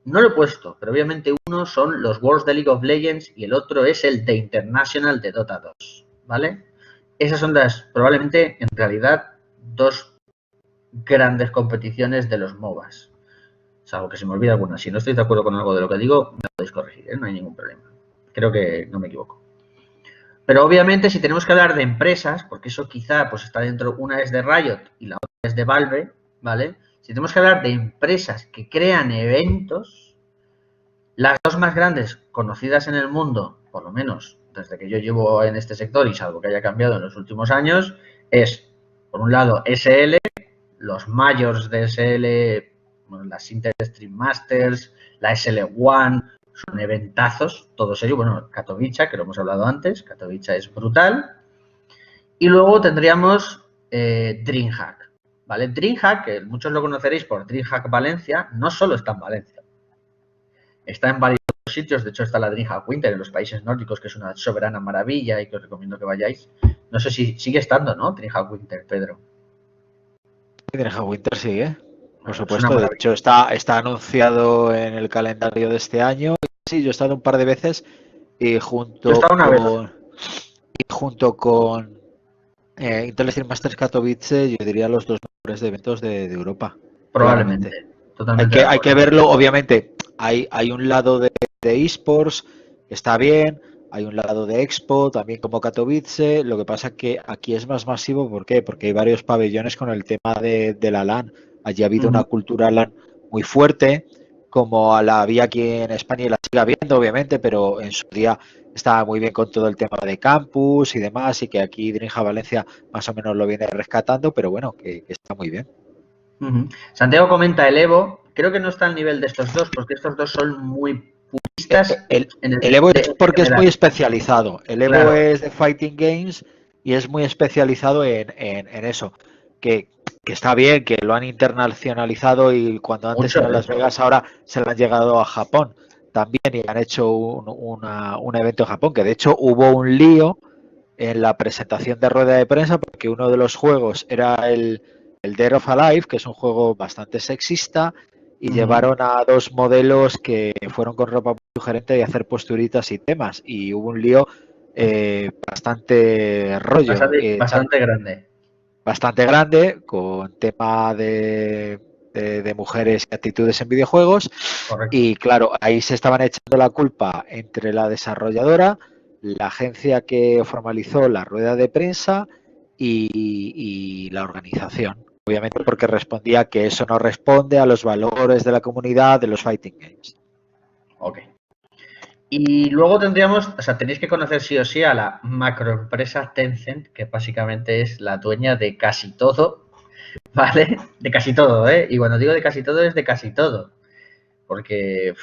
No lo he puesto, pero obviamente uno son los Worlds de League of Legends y el otro es el The International de Dota 2, ¿vale? Esas son las, probablemente, en realidad, dos grandes competiciones de los MOBAs. Salvo que se me olvide alguna. Si no estoy de acuerdo con algo de lo que digo, me podéis corregir, ¿eh? No hay ningún problema. Creo que no me equivoco. Pero obviamente si tenemos que hablar de empresas, porque eso quizá pues está dentro, una es de Riot y la otra es de Valve, ¿vale? Si tenemos que hablar de empresas que crean eventos, las dos más grandes conocidas en el mundo, por lo menos desde que yo llevo en este sector y salvo que haya cambiado en los últimos años, es, por un lado, SL, los Majors de SL, bueno, las Inter Stream Masters, la SL1, son eventazos, todos ellos, bueno, Katowice, que lo hemos hablado antes, Katowice es brutal. Y luego tendríamos DreamHack, ¿vale? DreamHack, que muchos lo conoceréis por DreamHack Valencia, no solo está en Valencia, está en varios sitios, de hecho está la DreamHack Winter en los países nórdicos, que es una soberana maravilla y que os recomiendo que vayáis. No sé si sigue estando, ¿no? DreamHack Winter, Pedro. DreamHack Winter sigue. Por Es una supuesto, de maravilla. hecho está anunciado en el calendario de este año. Sí, yo he estado un par de veces y Yo he estado una vez, junto con Intelligent Masters Katowice, yo diría los dos mejores de eventos de Europa, claramente. probablemente. Totalmente de Hay que acuerdo. verlo, obviamente, hay un lado de eSports que está bien, hay un lado de Expo, también como Katowice, lo que pasa es que aquí es más masivo, ¿por qué? Porque hay varios pabellones con el tema de la LAN. Allí ha habido una cultura LAN muy fuerte, como la había aquí en España y la sigue habiendo, obviamente, pero en su día estaba muy bien con todo el tema de campus y demás, y que aquí Drinja Valencia más o menos lo viene rescatando, pero bueno, que está muy bien. Santiago comenta el Evo. Creo que no está al nivel de estos dos, porque estos dos son muy puristas en El Evo es en porque es general. muy especializado. El Evo Claro, es de Fighting Games y es muy especializado en eso. Que está bien, que lo han internacionalizado y cuando antes mucho, era en de Las hecho. Vegas, ahora se lo han llegado a Japón también y han hecho un evento en Japón, que de hecho hubo un lío en la presentación de rueda de prensa porque uno de los juegos era el Dead of Alive, que es un juego bastante sexista, y llevaron a dos modelos que fueron con ropa muy sugerente de hacer posturitas y temas, y hubo un lío bastante rollo, Bastante grande. bastante grande, con tema de mujeres y actitudes en videojuegos, Correcto. y claro, ahí se estaban echando la culpa entre la desarrolladora, la agencia que formalizó la rueda de prensa y la organización. Obviamente porque respondía que eso no responde a los valores de la comunidad de los fighting games. Ok. Y luego tendríamos, o sea, tenéis que conocer sí o sí a la macroempresa Tencent, que básicamente es la dueña de casi todo, ¿vale? De casi todo, ¿eh? Y cuando digo de casi todo es de casi todo. Porque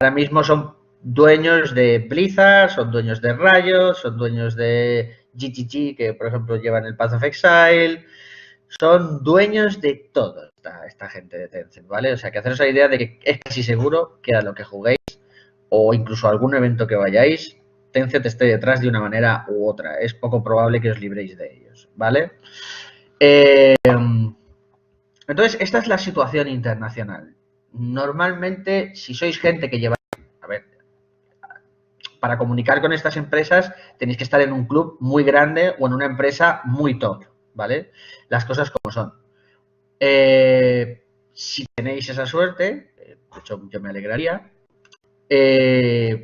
ahora mismo son dueños de Blizzard, son dueños de Riot, son dueños de GGG, que por ejemplo llevan el Path of Exile, son dueños de todo esta gente de Tencent, ¿vale? O sea, que haceros la idea de que es casi seguro que a lo que juguéis o incluso a algún evento que vayáis, Tencent esté detrás de una manera u otra. Es poco probable que os libréis de ellos, ¿vale? Entonces, esta es la situación internacional. Normalmente, si sois gente que lleva... A ver, para comunicar con estas empresas tenéis que estar en un club muy grande o en una empresa muy top, ¿vale? Las cosas como son. Si tenéis esa suerte, de hecho yo me alegraría,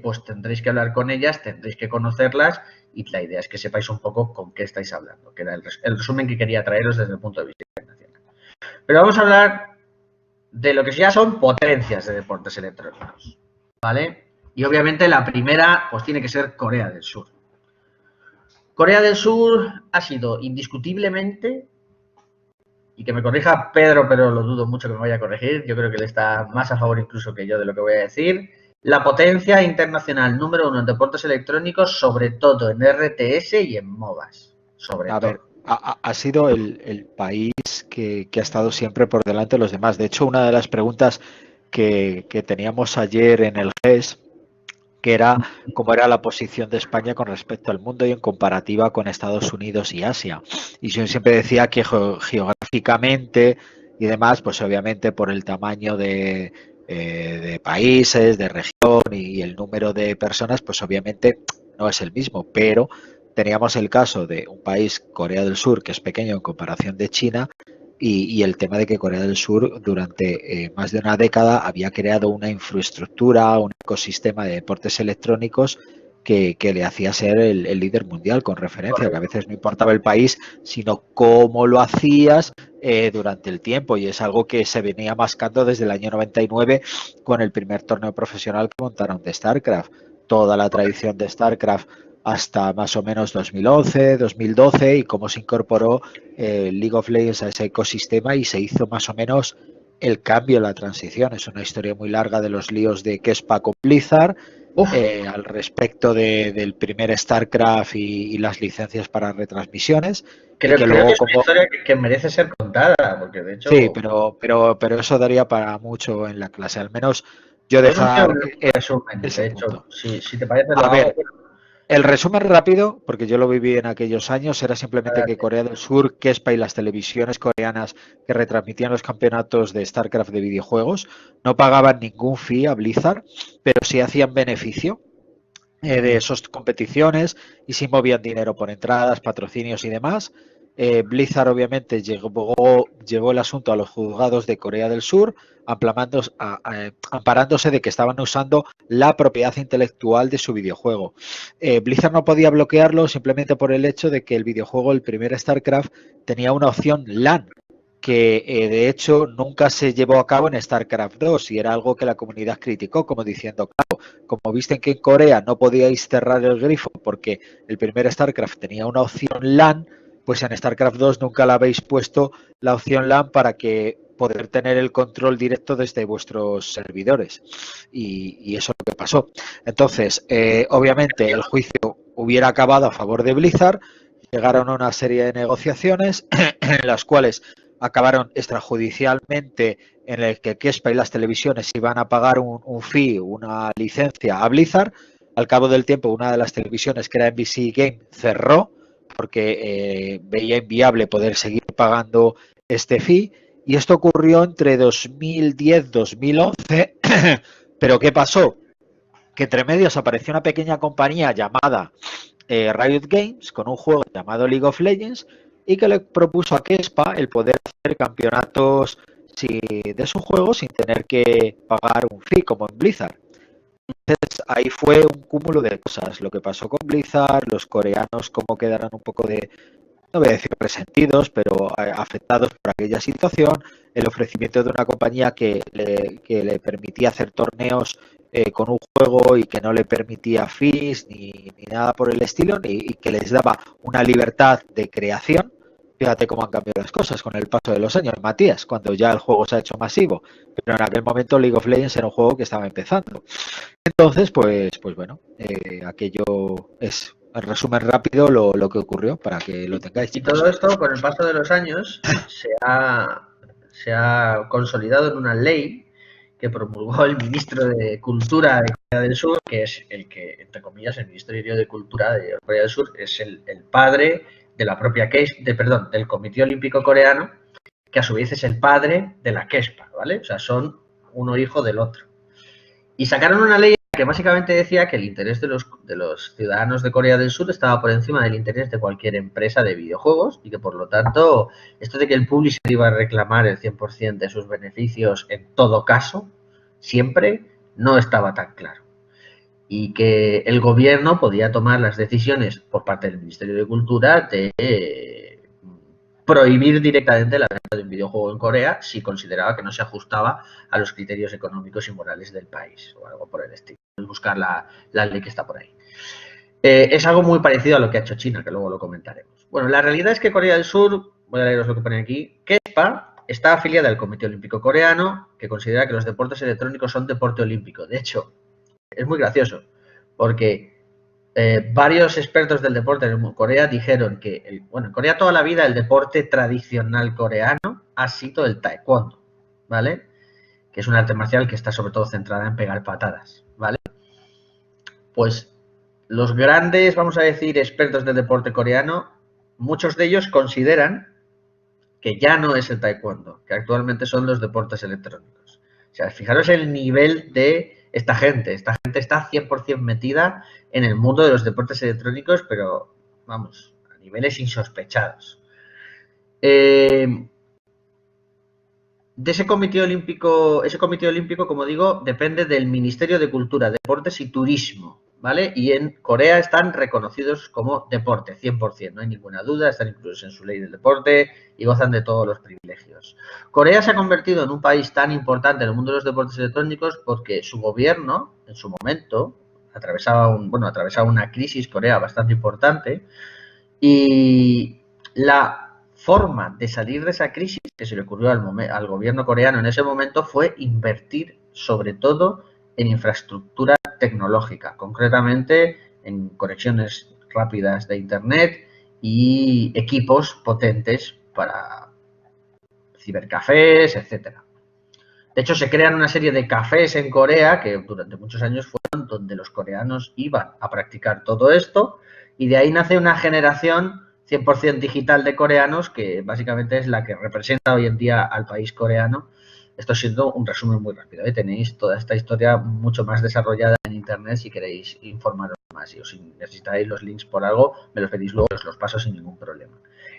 pues tendréis que hablar con ellas, tendréis que conocerlas y la idea es que sepáis un poco con qué estáis hablando, que era el resumen que quería traeros desde el punto de vista internacional. Pero vamos a hablar de lo que ya son potencias de deportes electrónicos, ¿vale? Y obviamente la primera pues tiene que ser Corea del Sur. Corea del Sur ha sido indiscutiblemente, y que me corrija Pedro, pero lo dudo mucho que me vaya a corregir, yo creo que él está más a favor incluso que yo de lo que voy a decir, la potencia internacional número 1 en deportes electrónicos, sobre todo en RTS y en MOBAs. Sobre A todo. ver, ha sido el país que ha estado siempre por delante de los demás. De hecho, una de las preguntas que teníamos ayer en el GES, que era cómo era la posición de España con respecto al mundo y en comparativa con Estados Unidos y Asia. Y yo siempre decía que geográficamente y demás, pues obviamente por el tamaño de países, de región y el número de personas, pues obviamente no es el mismo, pero teníamos el caso de un país, Corea del Sur, que es pequeño en comparación de China, y el tema de que Corea del Sur durante más de una década había creado una infraestructura, un ecosistema de deportes electrónicos que le hacía ser el líder mundial con referencia, que a veces no importaba el país, sino cómo lo hacías durante el tiempo, y es algo que se venía mascando desde el año 99 con el primer torneo profesional que montaron de StarCraft. Toda la tradición de StarCraft hasta más o menos 2011, 2012 y cómo se incorporó League of Legends a ese ecosistema y se hizo más o menos el cambio, la transición. Es una historia muy larga de los líos de Kespa con Blizzard, al respecto del primer StarCraft y las licencias para retransmisiones. Creo Que que luego es una historia que merece ser contada, porque de hecho... Sí, pero eso daría para mucho en la clase. Al menos yo Podemos hacer dejar un resumen, ese de hecho, punto. si te parece lo A hago. ver, El resumen rápido, porque yo lo viví en aquellos años, era simplemente que Corea del Sur, KESPA y las televisiones coreanas que retransmitían los campeonatos de StarCraft de videojuegos no pagaban ningún fee a Blizzard, pero sí hacían beneficio de esas competiciones y sí movían dinero por entradas, patrocinios y demás. Blizzard obviamente llevó el asunto a los juzgados de Corea del Sur, amparándose de que estaban usando la propiedad intelectual de su videojuego. Blizzard no podía bloquearlo simplemente por el hecho de que el videojuego, el primer StarCraft, tenía una opción LAN, que de hecho nunca se llevó a cabo en StarCraft 2 y era algo que la comunidad criticó, como diciendo, claro, como visten que en Corea no podíais cerrar el grifo porque el primer StarCraft tenía una opción LAN, pues en StarCraft 2 nunca la habéis puesto la opción LAN para que poder tener el control directo desde vuestros servidores. Y eso es lo que pasó. Entonces, obviamente el juicio hubiera acabado a favor de Blizzard, llegaron a una serie de negociaciones en las cuales acabaron extrajudicialmente en el que KESPA y las televisiones iban a pagar un fee, una licencia a Blizzard. Al cabo del tiempo, una de las televisiones, que era NBC Game, cerró porque veía inviable poder seguir pagando este fee. Y esto ocurrió entre 2010 y 2011. Pero ¿qué pasó? Que entre medios apareció una pequeña compañía llamada Riot Games con un juego llamado League of Legends y que le propuso a KESPA el poder hacer campeonatos de su juego sin tener que pagar un fee como en Blizzard. Entonces ahí fue un cúmulo de cosas, lo que pasó con Blizzard, los coreanos cómo quedaron un poco de, no voy a decir resentidos, pero afectados por aquella situación, el ofrecimiento de una compañía que le permitía hacer torneos con un juego y que no le permitía fees ni nada por el estilo, y que les daba una libertad de creación. Fíjate cómo han cambiado las cosas con el paso de los años, Matías, cuando ya el juego se ha hecho masivo. Pero en aquel momento League of Legends era un juego que estaba empezando. Entonces, pues bueno, aquello es, en resumen rápido, lo que ocurrió, para que lo tengáis. Y todo esto, con el paso de los años, se ha consolidado en una ley que promulgó el ministro de Cultura de Corea del Sur, que es el que, entre comillas, el Ministerio de Cultura de Corea del Sur es el padre de la propia del Comité Olímpico Coreano, que a su vez es el padre de la KESPA, ¿vale? O sea, son uno hijo del otro. Y sacaron una ley que básicamente decía que el interés de los ciudadanos de Corea del Sur estaba por encima del interés de cualquier empresa de videojuegos y que, por lo tanto, esto de que el publisher iba a reclamar el 100% de sus beneficios en todo caso, siempre, no estaba tan claro. Y que el gobierno podía tomar las decisiones por parte del Ministerio de Cultura de prohibir directamente la venta de un videojuego en Corea si consideraba que no se ajustaba a los criterios económicos y morales del país o algo por el estilo. Buscar la ley que está por ahí. Es algo muy parecido a lo que ha hecho China, que luego lo comentaremos. Bueno, la realidad es que Corea del Sur, voy a leeros lo que pone aquí, KESPA está afiliada al Comité Olímpico Coreano, que considera que los deportes electrónicos son deporte olímpico. De hecho, es muy gracioso, porque varios expertos del deporte en Corea dijeron que, en Corea toda la vida el deporte tradicional coreano ha sido el taekwondo, ¿vale? Que es un arte marcial que está sobre todo centrada en pegar patadas, ¿vale? Pues los grandes, vamos a decir, expertos del deporte coreano, muchos de ellos consideran que ya no es el taekwondo, que actualmente son los deportes electrónicos. O sea, fijaros el nivel de esta gente está 100% metida en el mundo de los deportes electrónicos, pero vamos, a niveles insospechados. De ese comité olímpico, como digo, depende del Ministerio de Cultura, Deportes y Turismo, ¿vale? Y en Corea están reconocidos como deporte, 100%, no hay ninguna duda, están incluidos en su ley del deporte y gozan de todos los privilegios. Corea se ha convertido en un país tan importante en el mundo de los deportes electrónicos porque su gobierno, en su momento, atravesaba una crisis Corea bastante importante y la forma de salir de esa crisis que se le ocurrió al gobierno coreano en ese momento fue invertir sobre todo en infraestructura tecnológica, concretamente en conexiones rápidas de internet y equipos potentes para cibercafés, etcétera. De hecho, se crean una serie de cafés en Corea que durante muchos años fueron donde los coreanos iban a practicar todo esto, y de ahí nace una generación 100% digital de coreanos que básicamente es la que representa hoy en día al país coreano. Esto siendo un resumen muy rápido, ¿eh? Tenéis toda esta historia mucho más desarrollada en internet si queréis informaros más, y si necesitáis los links por algo, me los pedís luego, os los paso sin ningún problema.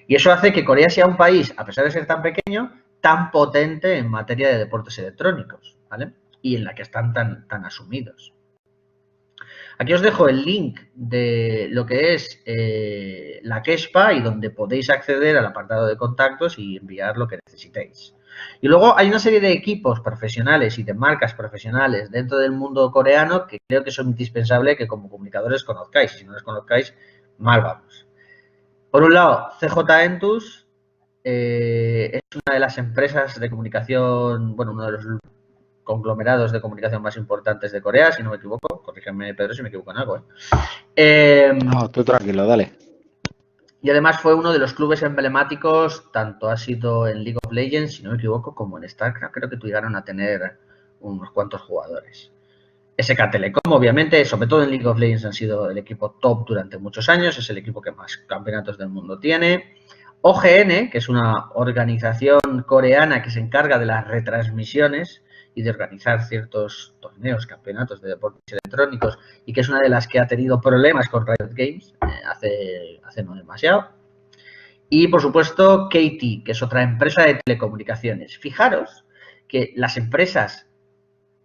Y eso hace que Corea sea un país, a pesar de ser tan pequeño, tan potente en materia de deportes electrónicos, ¿vale? Y en la que están tan asumidos. Aquí os dejo el link de lo que es la Kespa y donde podéis acceder al apartado de contactos y enviar lo que necesitéis. Y luego hay una serie de equipos profesionales y de marcas profesionales dentro del mundo coreano que creo que son indispensables que como comunicadores conozcáis. Y si no los conozcáis, mal vamos. Por un lado, CJ Entus es una de las empresas de comunicación, bueno, uno de los conglomerados de comunicación más importantes de Corea, si no me equivoco. Corrígeme, Pedro, si me equivoco en algo. No, tú tranquilo, dale. Y además fue uno de los clubes emblemáticos, tanto ha sido en League of Legends, si no me equivoco, como en StarCraft. Creo que llegaron a tener unos cuantos jugadores. SK Telecom, obviamente, sobre todo en League of Legends han sido el equipo top durante muchos años, es el equipo que más campeonatos del mundo tiene. OGN, que es una organización coreana que se encarga de las retransmisiones y de organizar ciertos torneos, campeonatos de deportes electrónicos, y que es una de las que ha tenido problemas con Riot Games hace no demasiado. Y, por supuesto, KT, que es otra empresa de telecomunicaciones. Fijaros que las empresas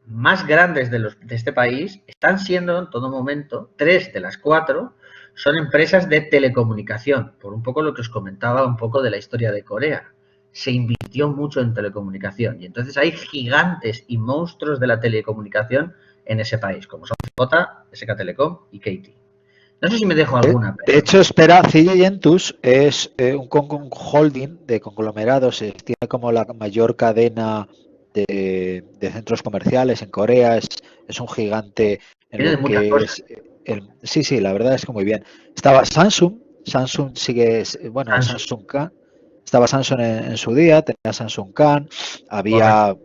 más grandes de este país están siendo en todo momento, 3 de las 4, son empresas de telecomunicación, por un poco lo que os comentaba un poco de la historia de Corea. Se invirtió mucho en telecomunicación y entonces hay gigantes y monstruos de la telecomunicación en ese país, como son CJ, SK Telecom y KT. No sé si me dejo alguna. De hecho, espera, CJ Entus es un holding de conglomerados, tiene como la mayor cadena de centros comerciales en Corea, es un gigante en lo que es sí, la verdad es que muy bien. Estaba Samsung sigue, bueno, Samsung Can, estaba Samsung en su día, tenía Samsung Can, había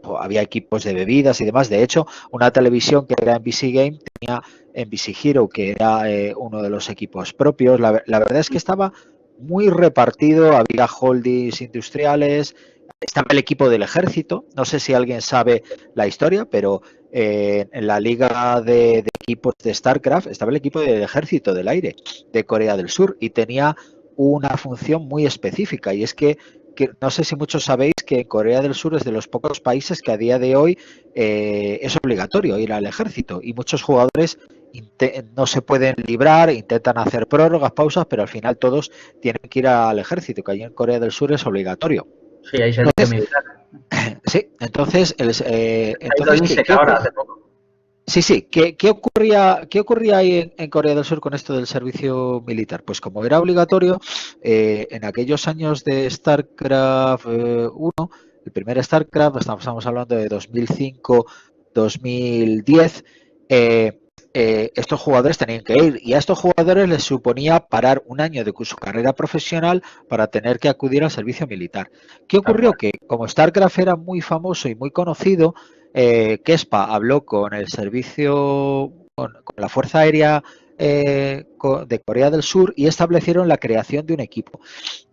equipos de bebidas y demás. De hecho, una televisión que era NBC Game tenía NBC Hero, que era uno de los equipos propios. La verdad es que estaba muy repartido, había holdings industriales. Estaba el equipo del ejército, no sé si alguien sabe la historia, pero en la liga de equipos de StarCraft estaba el equipo del ejército del aire de Corea del Sur y tenía una función muy específica, y es que no sé si muchos sabéis que Corea del Sur es de los pocos países que a día de hoy es obligatorio ir al ejército, y muchos jugadores no se pueden librar, intentan hacer prórrogas, pausas, pero al final todos tienen que ir al ejército, que allí en Corea del Sur es obligatorio. Sí, ahí se dice militar. Sí, entonces, ahora hace poco. Sí. ¿Qué ocurría ahí en Corea del Sur con esto del servicio militar? Pues como era obligatorio, en aquellos años de StarCraft 1, el primer StarCraft, estamos hablando de 2005-2010, estos jugadores tenían que ir, y a estos jugadores les suponía parar un año de su carrera profesional para tener que acudir al servicio militar. ¿Qué ocurrió? Que como StarCraft era muy famoso y muy conocido, Kespa habló con el servicio, con la Fuerza Aérea de Corea del Sur, y establecieron la creación de un equipo.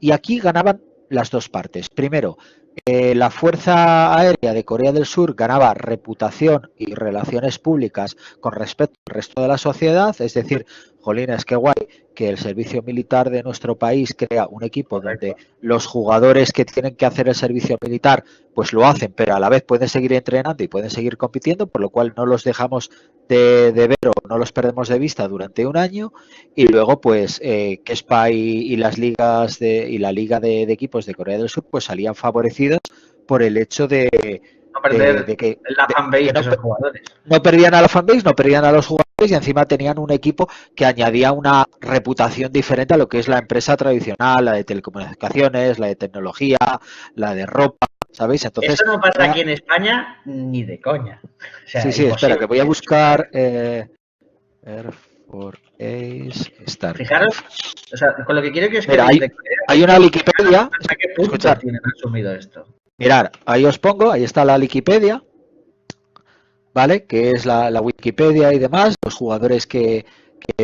Y aquí ganaban las dos partes. Primero, la Fuerza Aérea de Corea del Sur ganaba reputación y relaciones públicas con respecto al resto de la sociedad, es decir, jolines, qué guay que el servicio militar de nuestro país crea un equipo donde los jugadores que tienen que hacer el servicio militar pues lo hacen, pero a la vez pueden seguir entrenando y pueden seguir compitiendo, por lo cual no los dejamos de ver o no los perdemos de vista durante un año. Y luego pues Kespa y las ligas y la liga de equipos de Corea del Sur pues salían favorecidos por el hecho de que la fanbase de esos jugadores. No perdían a la fanbase, no perdían a los jugadores, y encima tenían un equipo que añadía una reputación diferente a lo que es la empresa tradicional, la de telecomunicaciones, la de tecnología, la de ropa, ¿sabéis? Entonces, eso no pasa aquí en España ni de coña. O sea, sí, espera, que voy a buscar Air Force Star. Fijaros, o sea, con lo que quiero que os mira, hay una Wikipedia. ¿Hasta qué punto tienen asumido esto? Mirad, ahí os pongo, ahí está la Wikipedia, ¿vale? Que es la Wikipedia y demás, los jugadores que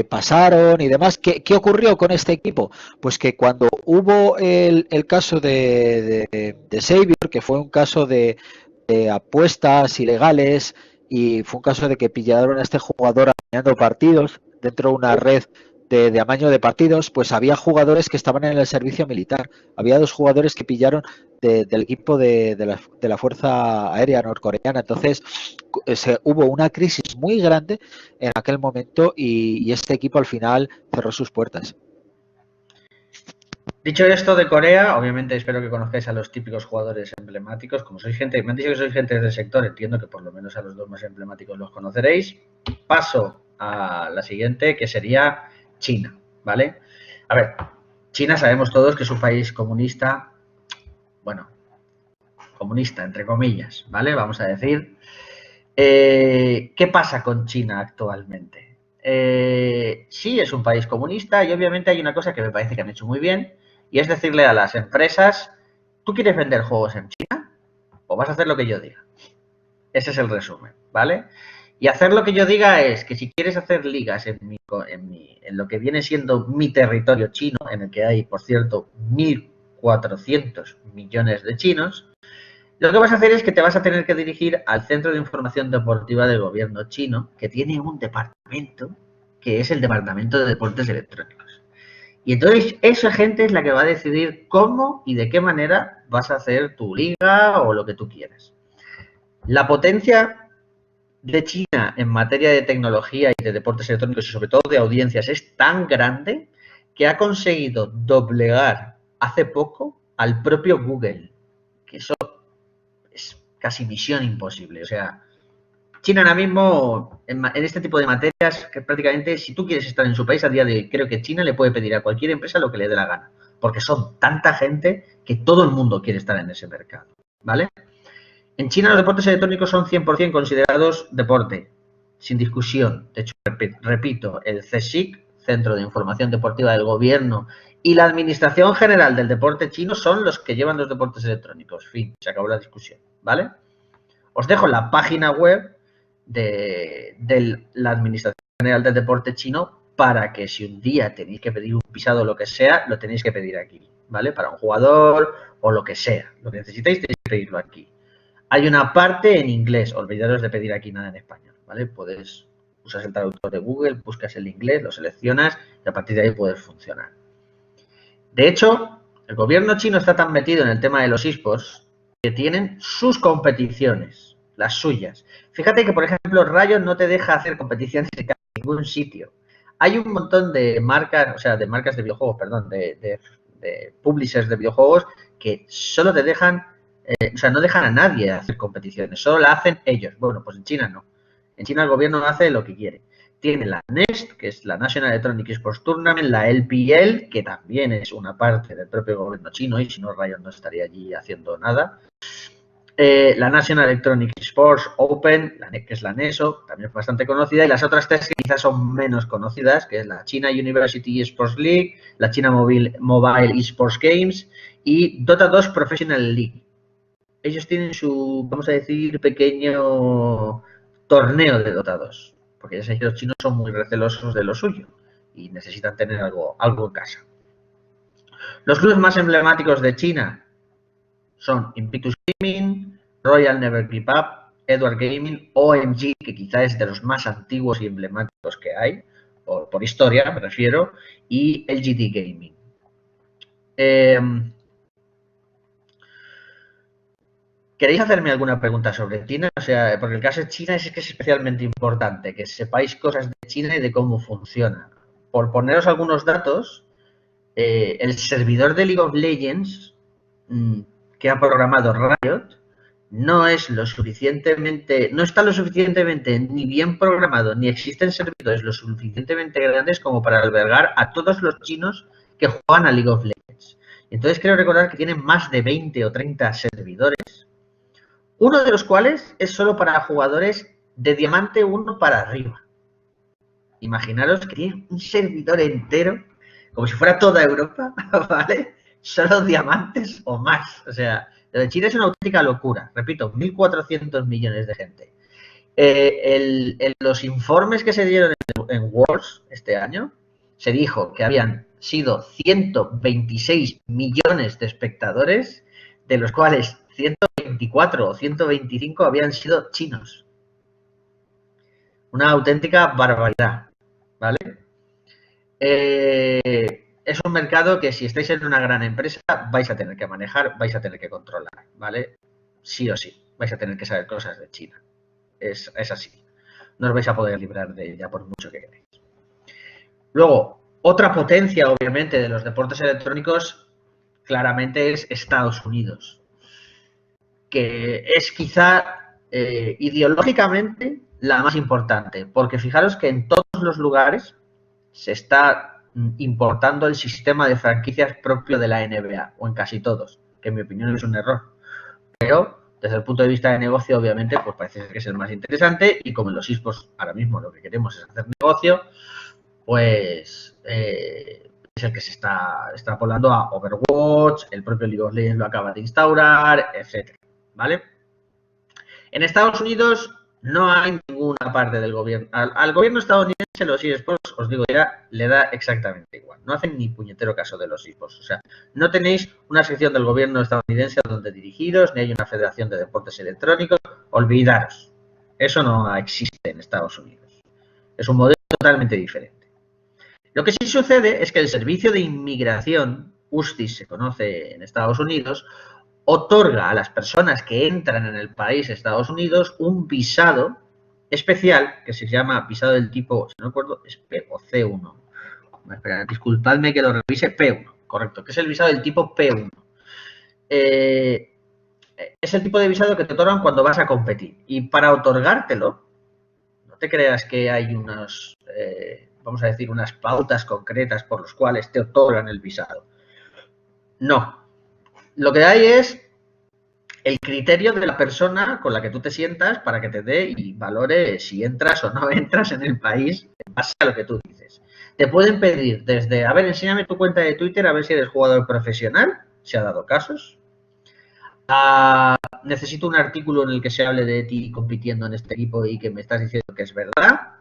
pasaron y demás. ¿Qué ocurrió con este equipo? Pues que cuando hubo el caso de Xavier, que fue un caso de apuestas ilegales y fue un caso de que pillaron a este jugador amañando partidos dentro de una red de amaño de partidos, pues había jugadores que estaban en el servicio militar. Había 2 jugadores que pillaron del equipo de la Fuerza Aérea Norcoreana. Entonces hubo una crisis muy grande en aquel momento y este equipo al final cerró sus puertas. Dicho esto de Corea, obviamente espero que conozcáis a los típicos jugadores emblemáticos. Como sois gente, me han dicho que sois gente del sector, entiendo que por lo menos a los 2 más emblemáticos los conoceréis. Paso a la siguiente, que sería China, ¿vale? A ver, China sabemos todos que es un país comunista, bueno, comunista entre comillas, ¿vale? Vamos a decir. ¿Qué pasa con China actualmente? Sí, es un país comunista y obviamente hay una cosa que me parece que han hecho muy bien y es decirle a las empresas, ¿tú quieres vender juegos en China o vas a hacer lo que yo diga? Ese es el resumen, ¿vale? Y hacer lo que yo diga es que si quieres hacer ligas en lo que viene siendo mi territorio chino, en el que hay, por cierto, 1.400 millones de chinos, lo que vas a hacer es que te vas a tener que dirigir al Centro de Información Deportiva del gobierno chino, que tiene un departamento, que es el Departamento de Deportes Electrónicos. Y entonces esa gente es la que va a decidir cómo y de qué manera vas a hacer tu liga o lo que tú quieras. La potencia de China en materia de tecnología y de deportes electrónicos y sobre todo de audiencias es tan grande que ha conseguido doblegar hace poco al propio Google, que eso es casi misión imposible. O sea, China ahora mismo, en este tipo de materias, que prácticamente si tú quieres estar en su país a día de hoy, creo que China le puede pedir a cualquier empresa lo que le dé la gana, porque son tanta gente que todo el mundo quiere estar en ese mercado, ¿vale? En China los deportes electrónicos son 100% considerados deporte, sin discusión. De hecho, repito, el CSIC, Centro de Información Deportiva del Gobierno, y la Administración General del Deporte Chino son los que llevan los deportes electrónicos. Fin, se acabó la discusión, ¿vale? Os dejo la página web de la Administración General del Deporte Chino para que si un día tenéis que pedir un visado o lo que sea, lo tenéis que pedir aquí, ¿vale? Para un jugador o lo que sea. Lo que necesitéis tenéis que pedirlo aquí. Hay una parte en inglés, olvidaros de pedir aquí nada en español, ¿vale? Puedes usar el traductor de Google, buscas el inglés, lo seleccionas y a partir de ahí puedes funcionar. De hecho, el gobierno chino está tan metido en el tema de los eSports que tienen sus competiciones, las suyas. Fíjate que, por ejemplo, Riot no te deja hacer competiciones en ningún sitio. Hay un montón de marcas, o sea, de marcas de videojuegos, perdón, de publishers de videojuegos que solo te dejan, o sea, no dejan a nadie hacer competiciones, solo la hacen ellos. Bueno, pues en China no. En China el gobierno hace lo que quiere. Tiene la NEST, que es la National Electronic Sports Tournament, la LPL, que también es una parte del propio gobierno chino, y si no, Riot no estaría allí haciendo nada. La National Electronic Sports Open, que es la NESO, también es bastante conocida, y las otras 3 que quizás son menos conocidas, que es la China University Esports League, la China Mobile Esports Games y Dota 2 Professional League. Ellos tienen su, vamos a decir, pequeño torneo de Dota 2, porque ya sabéis que los chinos son muy recelosos de lo suyo y necesitan tener algo en casa. Los clubes más emblemáticos de China son Invictus Gaming, Royal Never Give Up, Edward Gaming, OMG, que quizá es de los más antiguos y emblemáticos que hay, por historia me refiero, y LGD Gaming. ¿Queréis hacerme alguna pregunta sobre China? O sea, porque el caso de China es que es especialmente importante, que sepáis cosas de China y de cómo funciona. Por poneros algunos datos, el servidor de League of Legends que ha programado Riot no está lo suficientemente ni bien programado, ni existen servidores lo suficientemente grandes como para albergar a todos los chinos que juegan a League of Legends. Entonces creo recordar que tienen más de 20 o 30 servidores, uno de los cuales es solo para jugadores de Diamante 1 para arriba. Imaginaros que tienen un servidor entero, como si fuera toda Europa, ¿vale? Solo diamantes o más. O sea, lo de China es una auténtica locura. Repito, 1.400 millones de gente. En los informes que se dieron en Worlds este año, se dijo que habían sido 126 millones de espectadores, de los cuales 124 o 125 habían sido chinos. Una auténtica barbaridad, ¿vale? Es un mercado que si estáis en una gran empresa vais a tener que manejar, vais a tener que controlar, ¿vale? Sí o sí, vais a tener que saber cosas de China. Es así. No os vais a poder librar de ella por mucho que queráis. Luego, otra potencia, obviamente, de los deportes electrónicos claramente es Estados Unidos, que es quizá ideológicamente la más importante, porque fijaros que en todos los lugares se está importando el sistema de franquicias propio de la NBA, o en casi todos, que en mi opinión es un error. Pero desde el punto de vista de negocio, obviamente, pues parece que es el más interesante, y como en los esports ahora mismo lo que queremos es hacer negocio, pues es el que se está extrapolando a Overwatch, el propio League of Legends lo acaba de instaurar, etcétera, ¿vale? En Estados Unidos no hay ninguna parte del gobierno. Al gobierno estadounidense los eSports, os digo ya, le da exactamente igual. No hacen ni puñetero caso de los eSports. O sea, no tenéis una sección del gobierno estadounidense donde dirigiros, ni hay una federación de deportes electrónicos. Olvidaros. Eso no existe en Estados Unidos. Es un modelo totalmente diferente. Lo que sí sucede es que el servicio de inmigración, USCIS se conoce en Estados Unidos, otorga a las personas que entran en el país Estados Unidos un visado especial que se llama visado del tipo, si no recuerdo, es P o C1. Espera, disculpadme que lo revise, P1, correcto, que es el visado del tipo P1. Es el tipo de visado que te otorgan cuando vas a competir. Y para otorgártelo, no te creas que hay unos, vamos a decir, unas pautas concretas por las cuales te otorgan el visado. No. Lo que hay es el criterio de la persona con la que tú te sientas para que te dé y valore si entras o no entras en el país en base a lo que tú dices. Te pueden pedir desde, a ver, enséñame tu cuenta de Twitter a ver si eres jugador profesional, se ha dado casos. Necesito un artículo en el que se hable de ti compitiendo en este equipo y que me estás diciendo que es verdad.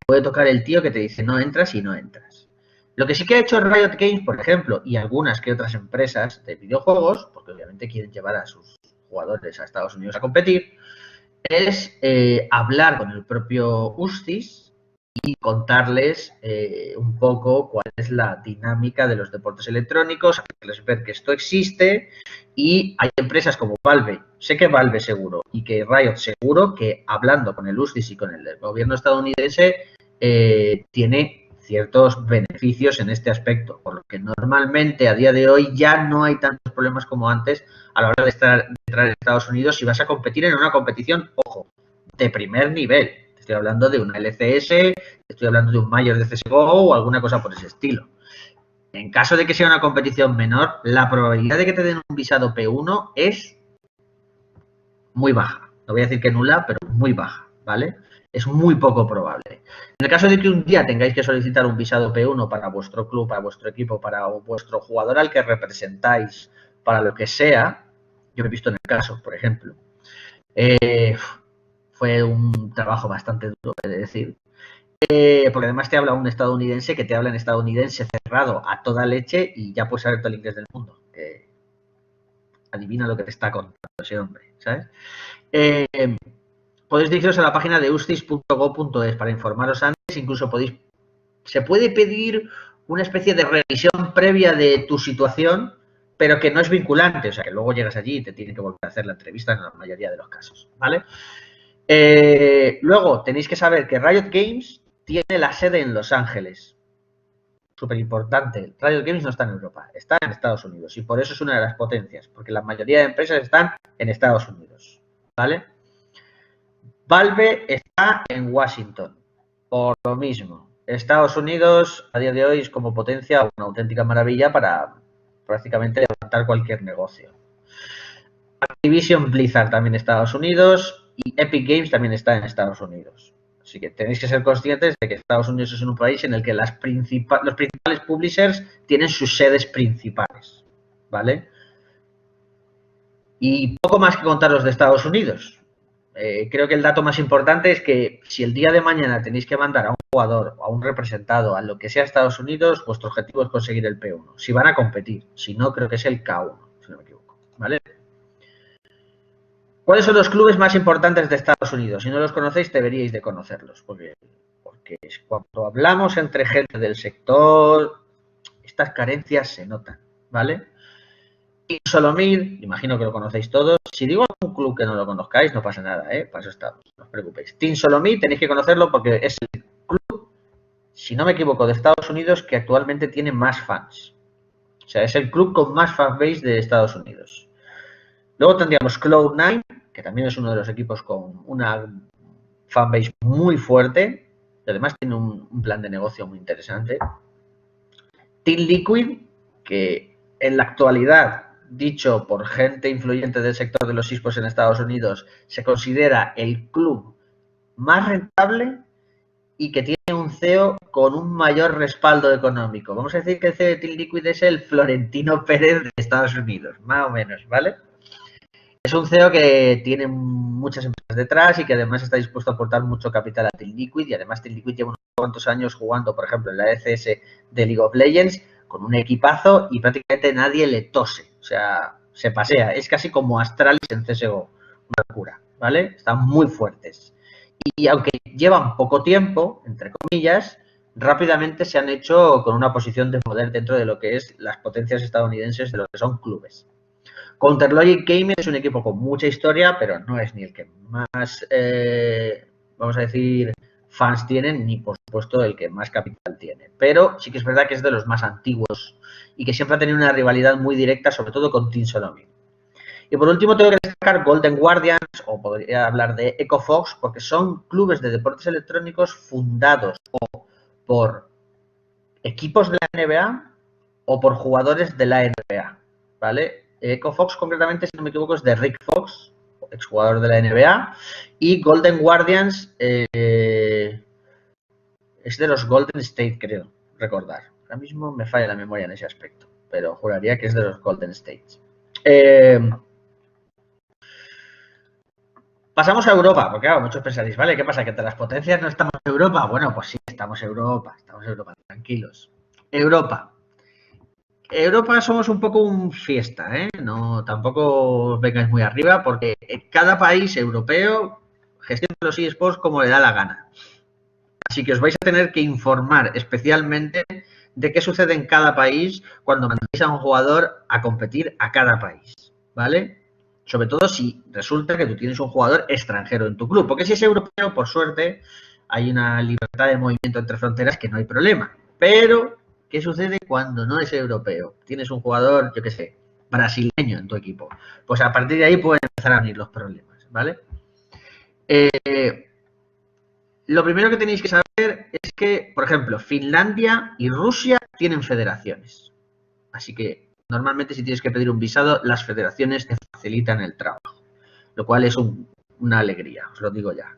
Puede tocar el tío que te dice no entras y no entras. Lo que sí que ha hecho Riot Games, por ejemplo, y algunas que otras empresas de videojuegos, porque obviamente quieren llevar a sus jugadores a Estados Unidos a competir, es hablar con el propio USCIS y contarles un poco cuál es la dinámica de los deportes electrónicos, hacerles ver que esto existe, y hay empresas como Valve, sé que Valve seguro, y que Riot seguro, que hablando con el USCIS y con el gobierno estadounidense tiene ciertos beneficios en este aspecto, por lo que normalmente a día de hoy ya no hay tantos problemas como antes a la hora de entrar en Estados Unidos si vas a competir en una competición, ojo, de primer nivel. Te estoy hablando de una LCS, te estoy hablando de un Major de CSGO o alguna cosa por ese estilo. En caso de que sea una competición menor, la probabilidad de que te den un visado P1 es muy baja. No voy a decir que nula, pero muy baja, ¿vale? Es muy poco probable. En el caso de que un día tengáis que solicitar un visado P1 para vuestro club, para vuestro equipo, para vuestro jugador al que representáis, para lo que sea, yo me he visto en el caso, por ejemplo, fue un trabajo bastante duro, he de decir, porque además te habla un estadounidense que te habla en estadounidense cerrado a toda leche y ya puedes saber todo el inglés del mundo. Adivina lo que te está contando ese hombre, ¿sabes? Podéis dirigiros a la página de uscis.go.es para informaros antes, incluso se puede pedir una especie de revisión previa de tu situación, pero que no es vinculante, o sea que luego llegas allí y te tienen que volver a hacer la entrevista en la mayoría de los casos, ¿vale? Luego tenéis que saber que Riot Games tiene la sede en Los Ángeles. Súper importante. Riot Games no está en Europa, está en Estados Unidos y por eso es una de las potencias, porque la mayoría de empresas están en Estados Unidos, ¿vale? Valve está en Washington, por lo mismo. Estados Unidos, a día de hoy, es como potencia una auténtica maravilla para prácticamente levantar cualquier negocio. Activision Blizzard también en Estados Unidos y Epic Games también está en Estados Unidos. Así que tenéis que ser conscientes de que Estados Unidos es un país en el que los principales publishers tienen sus sedes principales, ¿vale? Y poco más que contaros de Estados Unidos. creo que el dato más importante es que si el día de mañana tenéis que mandar a un jugador, a un representado, a lo que sea Estados Unidos, vuestro objetivo es conseguir el P1. Si van a competir, si no, creo que es el K1, si no me equivoco, ¿vale? ¿Cuáles son los clubes más importantes de Estados Unidos? Si no los conocéis, deberíais de conocerlos, porque cuando hablamos entre gente del sector, estas carencias se notan, ¿vale? Team Solomid, imagino que lo conocéis todos. Si digo algún club que no lo conozcáis, no pasa nada, para eso estamos, no os preocupéis. Team Solomid tenéis que conocerlo porque es el club, si no me equivoco, de Estados Unidos que actualmente tiene más fans. O sea, es el club con más fanbase de Estados Unidos. Luego tendríamos Cloud9, que también es uno de los equipos con una fanbase muy fuerte. Y además tiene un plan de negocio muy interesante. Team Liquid, que en la actualidad, dicho por gente influyente del sector de los esports en Estados Unidos, se considera el club más rentable y que tiene un CEO con un mayor respaldo económico. Vamos a decir que el CEO de Team Liquid es el Florentino Pérez de Estados Unidos, más o menos, ¿vale? Es un CEO que tiene muchas empresas detrás y que además está dispuesto a aportar mucho capital a Team Liquid, y además Team Liquid lleva unos cuantos años jugando, por ejemplo, en la ECS de League of Legends con un equipazo y prácticamente nadie le tose, o sea, se pasea. Es casi como Astralis en CSGO, una locura, ¿vale? Están muy fuertes. Y aunque llevan poco tiempo, entre comillas, rápidamente se han hecho con una posición de poder dentro de lo que es las potencias estadounidenses de lo que son clubes. Counter Logic Gaming es un equipo con mucha historia, pero no es ni el que más, vamos a decir, fans tienen, ni por supuesto el que más capital tiene. Pero sí que es verdad que es de los más antiguos y que siempre ha tenido una rivalidad muy directa, sobre todo con Team Solomid. Y por último tengo que destacar Golden Guardians, o podría hablar de EcoFox, porque son clubes de deportes electrónicos fundados o por equipos de la NBA o por jugadores de la NBA, ¿vale? EcoFox concretamente, si no me equivoco, es de Rick Fox, exjugador de la NBA, y Golden Guardians es de los Golden State, creo recordar. Ahora mismo me falla la memoria en ese aspecto, pero juraría que es de los Golden State. Pasamos a Europa, porque claro, muchos pensaréis, ¿vale? ¿Qué pasa? ¿Que entre las potencias no estamos en Europa? Bueno, pues sí, estamos en Europa, tranquilos. Europa somos un poco un fiesta, ¿eh? No, tampoco os vengáis muy arriba, porque cada país europeo gestiona los eSports como le da la gana. Así que os vais a tener que informar especialmente de qué sucede en cada país cuando mandéis a un jugador a competir a cada país, ¿vale? Sobre todo si resulta que tú tienes un jugador extranjero en tu club, porque si es europeo, por suerte, hay una libertad de movimiento entre fronteras que no hay problema. Pero, ¿qué sucede cuando no es europeo? Tienes un jugador, yo qué sé, brasileño en tu equipo. Pues a partir de ahí pueden empezar a venir los problemas, ¿vale? Lo primero que tenéis que saber es que, por ejemplo, Finlandia y Rusia tienen federaciones. Así que normalmente si tienes que pedir un visado, las federaciones te facilitan el trabajo, lo cual es una alegría, os lo digo ya.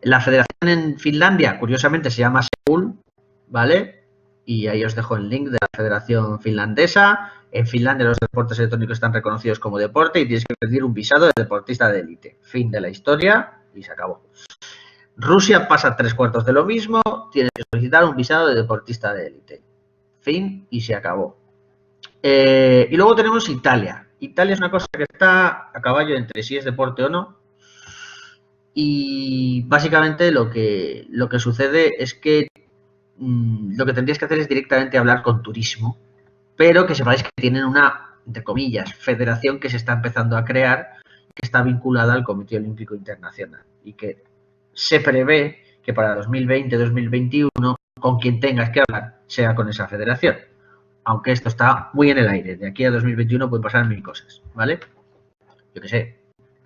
La federación en Finlandia, curiosamente, se llama Seoul, ¿vale? Y ahí os dejo el link de la federación finlandesa. En Finlandia los deportes electrónicos están reconocidos como deporte y tienes que pedir un visado de deportista de élite. Fin de la historia y se acabó. Rusia pasa 3/4 de lo mismo, tienes que solicitar un visado de deportista de élite. Fin y se acabó. Y luego tenemos Italia. Italia es una cosa que está a caballo entre si es deporte o no. Y básicamente lo que sucede es que lo que tendrías que hacer es directamente hablar con turismo, pero que sepáis que tienen una, entre comillas, federación que se está empezando a crear, que está vinculada al Comité Olímpico Internacional y que se prevé que para 2020-2021 con quien tengas que hablar sea con esa federación. Aunque esto está muy en el aire. De aquí a 2021 pueden pasar 1000 cosas, ¿vale? Yo qué sé.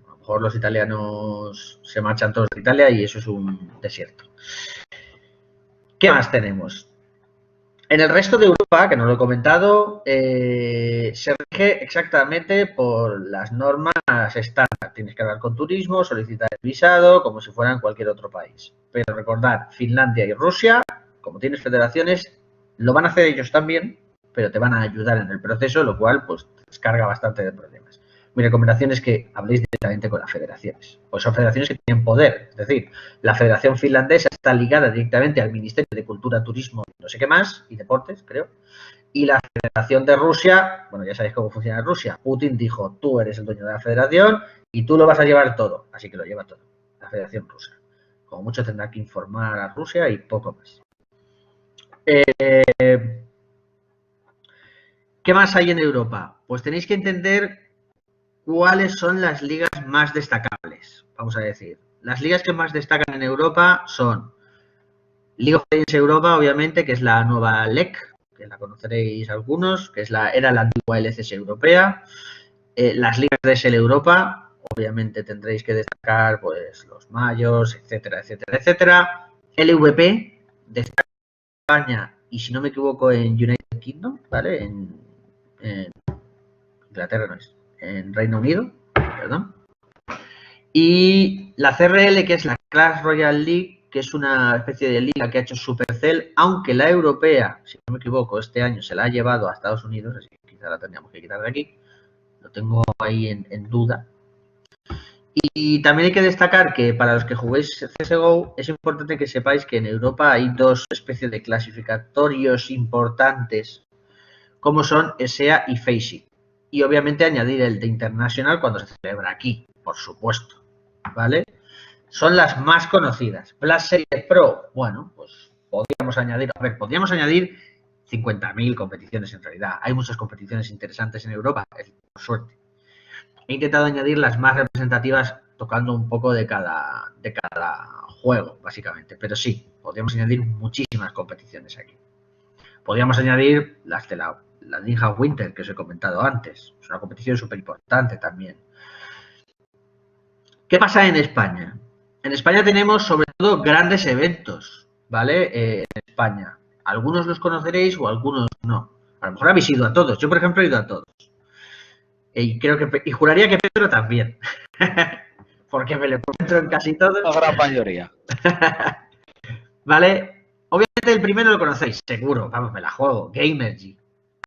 A lo mejor los italianos se marchan todos de Italia y eso es un desierto. ¿Qué más tenemos? En el resto de Europa, que no lo he comentado, se rige exactamente por las normas estándar. Tienes que hablar con turismo, solicitar el visado, como si fuera en cualquier otro país. Pero recordad, Finlandia y Rusia, como tienes federaciones, lo van a hacer ellos también, pero te van a ayudar en el proceso, lo cual pues descarga bastante de problemas. mi recomendación es que habléis directamente con las federaciones. Pues son federaciones que tienen poder. Es decir, la Federación Finlandesa está ligada directamente al Ministerio de Cultura, Turismo, no sé qué más, y Deportes, creo. Y la Federación de Rusia, bueno, ya sabéis cómo funciona Rusia. Putin dijo, tú eres el dueño de la federación y tú lo vas a llevar todo. Así que lo lleva todo, la Federación Rusa. Como mucho tendrá que informar a Rusia y poco más. ¿Qué más hay en Europa? Pues tenéis que entender cuáles son las ligas más destacables, vamos a decir. Las ligas que más destacan en Europa son League of Legends Europa, obviamente, que es la nueva LEC, que la conoceréis algunos, que era la antigua LCS europea. Las ligas de SL Europa, obviamente tendréis que destacar pues los Majors, etcétera, etcétera, etcétera. LVP, de España, y si no me equivoco en United Kingdom, ¿vale? En Inglaterra no es, en Reino Unido, perdón. Y la CRL, que es la Clash Royale League, que es una especie de liga que ha hecho Supercell, aunque la europea, si no me equivoco, este año se la ha llevado a Estados Unidos, así que quizá la tendríamos que quitar de aquí. Lo tengo ahí en duda. Y también hay que destacar que para los que juguéis CSGO es importante que sepáis que en Europa hay dos especies de clasificatorios importantes, como son ESEA y FACEIT. Y obviamente añadir el de International cuando se celebra aquí, por supuesto, ¿vale? Son las más conocidas. Blast Series Pro, bueno, pues podríamos añadir, podríamos añadir 50.000 competiciones en realidad. Hay muchas competiciones interesantes en Europa, por suerte. He intentado añadir las más representativas tocando un poco de cada juego, básicamente. Pero sí, podríamos añadir muchísimas competiciones aquí. Podríamos añadir las de la Ninja Winter, que os he comentado antes. Es una competición súper importante también. ¿Qué pasa en España? En España tenemos sobre todo grandes eventos, ¿vale? En España. Algunos los conoceréis o algunos no. A lo mejor habéis ido a todos. Yo, por ejemplo, he ido a todos. Y creo que y juraría que Pedro también. Porque me lo encuentro en casi todos. La gran mayoría. ¿Vale? Obviamente el primero lo conocéis, seguro. Vamos, me la juego. Gamergy.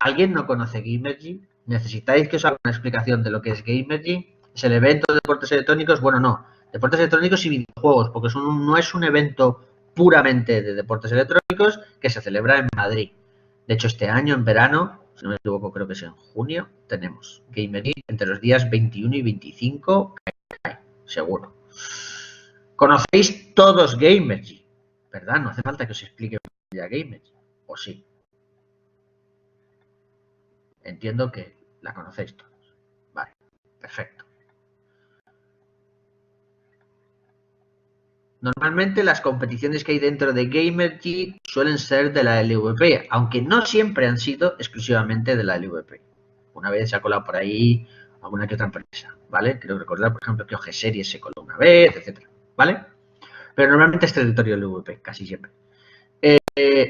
¿Alguien no conoce Gamergy? ¿Necesitáis que os haga una explicación de lo que es Gamergy? ¿Es el evento de deportes electrónicos? Bueno, no. Deportes electrónicos y videojuegos, porque no es un evento puramente de deportes electrónicos que se celebra en Madrid. De hecho, este año, en verano, si no me equivoco, creo que es en junio, tenemos Gamergy entre los días 21 y 25, seguro. ¿Conocéis todos Gamergy? ¿Verdad? No hace falta que os explique ya Gamergy, ¿o sí? Entiendo que la conocéis todos. Vale, perfecto. Normalmente las competiciones que hay dentro de Gamergy suelen ser de la LVP, aunque no siempre han sido exclusivamente de la LVP. Una vez se ha colado por ahí alguna que otra empresa, ¿vale? Creo recordar, por ejemplo, que OG Series se coló una vez, etcétera, ¿vale? Pero normalmente es territorio LVP, casi siempre.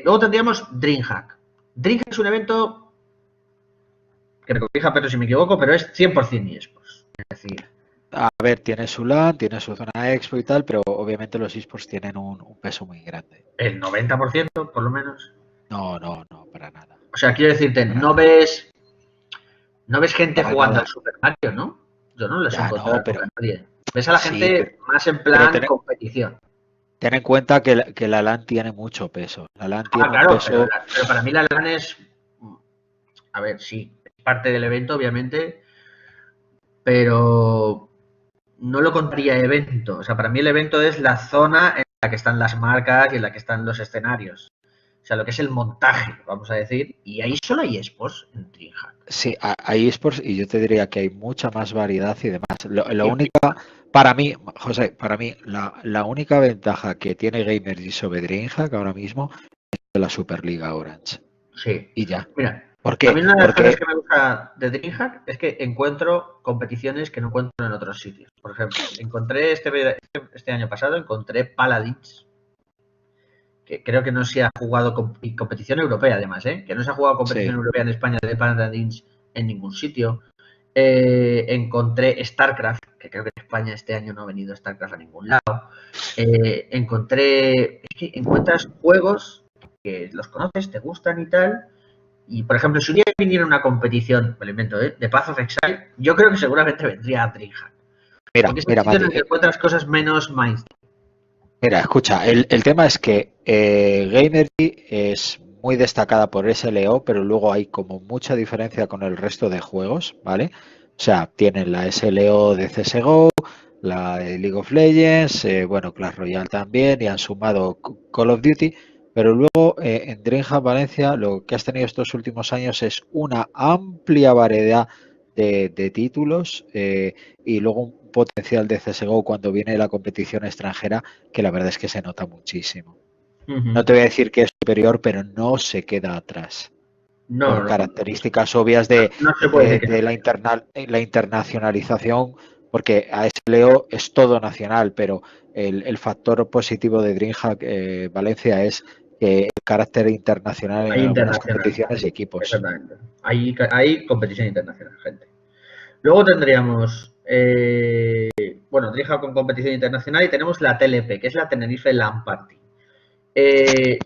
Luego tendríamos DreamHack. DreamHack es un evento que me corrija, pero si me equivoco, pero es 100% eSports. Es decir, A ver, tiene su LAN, tiene su zona expo y tal, pero obviamente los esports tienen un peso muy grande. el 90% por lo menos. No, para nada. O sea, quiero decirte, no ves gente Para jugando nada. al Super Mario, ¿no? Yo no les he Ya, encontrado no, pero a nadie. Ves a la sí, gente más en plan pero competición. ten en cuenta que la LAN tiene mucho peso. La LAN Ah, tiene un claro, peso. pero para mí la LAN es, a ver, sí, es parte del evento, obviamente, pero no lo contaría evento. O sea, para mí el evento es la zona en la que están las marcas y en la que están los escenarios. O sea, lo que es el montaje, vamos a decir. Y ahí solo hay esports en DreamHack. Sí, hay esports y yo te diría que hay mucha más variedad y demás. La única, para mí, José, la única ventaja que tiene Gamergy sobre DreamHack ahora mismo es la Superliga Orange. Sí. Y ya. Mira, ¿Por qué? a mí una de las Porque cosas que me gusta de DreamHack es que encuentro competiciones que no encuentro en otros sitios. Por ejemplo, encontré este año pasado, encontré Paladins, que creo que no se ha jugado competición europea además, que no se ha jugado competición sí, europea en España de Paladins en ningún sitio. Encontré StarCraft, que creo que en España este año no ha venido StarCraft a ningún lado. Es que encuentras juegos que los conoces, te gustan y tal, Y, por ejemplo, si un día viniera una competición, me lo invento, de Path of Exile, yo creo que seguramente vendría a DreamHack. Porque es el sitio en el que encuentras cosas menos mainstream. Mira, escucha, el tema es que Gamergy es muy destacada por SLO, pero luego hay como mucha diferencia con el resto de juegos, ¿vale? O sea, tienen la SLO de CSGO, la de League of Legends, bueno, Clash Royale también, y han sumado Call of Duty, pero luego en DreamHack Valencia lo que has tenido estos últimos años es una amplia variedad de títulos y luego un potencial de CSGO cuando viene la competición extranjera que la verdad es que se nota muchísimo. No te voy a decir que es superior, pero no se queda atrás. Por características obvias de la internacionalización, porque ASLEO es todo nacional, pero el factor positivo de DreamHack Valencia es que el carácter internacional en algunas competiciones y equipos. Exactamente. Hay competición internacional, gente. Luego tendríamos, bueno, DreamHack con competición internacional y tenemos la TLP, que es la Tenerife LAN Party.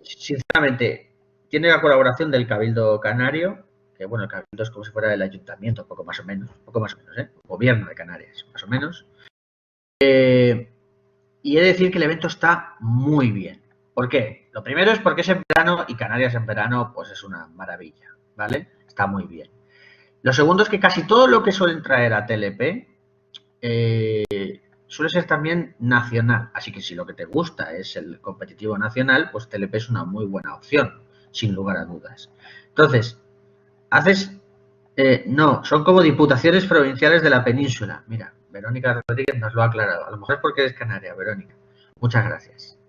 Sinceramente, tiene la colaboración del Cabildo Canario, que bueno, el Cabildo es como si fuera el ayuntamiento, poco más o menos, gobierno de Canarias, más o menos. Y he de decir que el evento está muy bien. ¿Por qué? Lo primero es porque es en verano y Canarias en verano pues es una maravilla, ¿vale? Está muy bien. Lo segundo es que casi todo lo que suelen traer a TLP suele ser también nacional. Así que si lo que te gusta es el competitivo nacional, pues TLP es una muy buena opción, sin lugar a dudas. Entonces, no, son como diputaciones provinciales de la península. Mira, Verónica Rodríguez nos lo ha aclarado. A lo mejor es porque eres canaria, Verónica. Muchas gracias.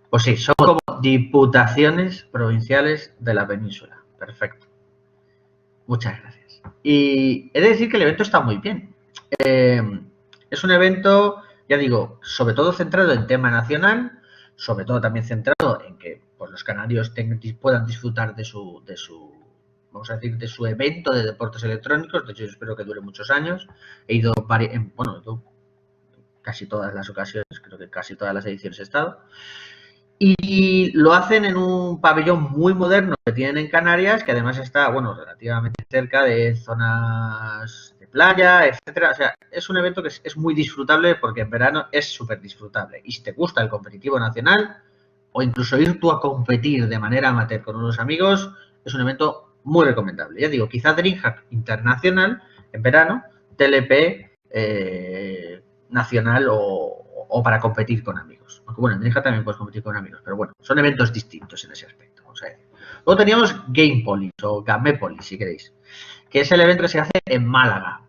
Pues sí, son como diputaciones provinciales de la península. Perfecto. Muchas gracias. Y he de decir que el evento está muy bien. Es un evento, ya digo, sobre todo centrado en tema nacional, sobre todo también centrado en que pues, los canarios puedan disfrutar de su, vamos a decir, de su evento de deportes electrónicos. De hecho, yo espero que dure muchos años. He ido, casi todas las ocasiones, creo que casi todas las ediciones he estado. Y lo hacen en un pabellón muy moderno que tienen en Canarias, que además está, bueno, relativamente cerca de zonas de playa, etcétera. O sea, es un evento que es muy disfrutable porque en verano es súper disfrutable. Y si te gusta el competitivo nacional o incluso ir tú a competir de manera amateur con unos amigos, es un evento muy recomendable. Ya digo, quizá DreamHack internacional en verano, TLP nacional o para competir con amigos. Aunque bueno, en DreamHack también puedes competir con amigos, pero bueno, son eventos distintos en ese aspecto, vamos a decir. Luego teníamos Gamepolis o Gamepolis, si queréis, que es el evento que se hace en Málaga.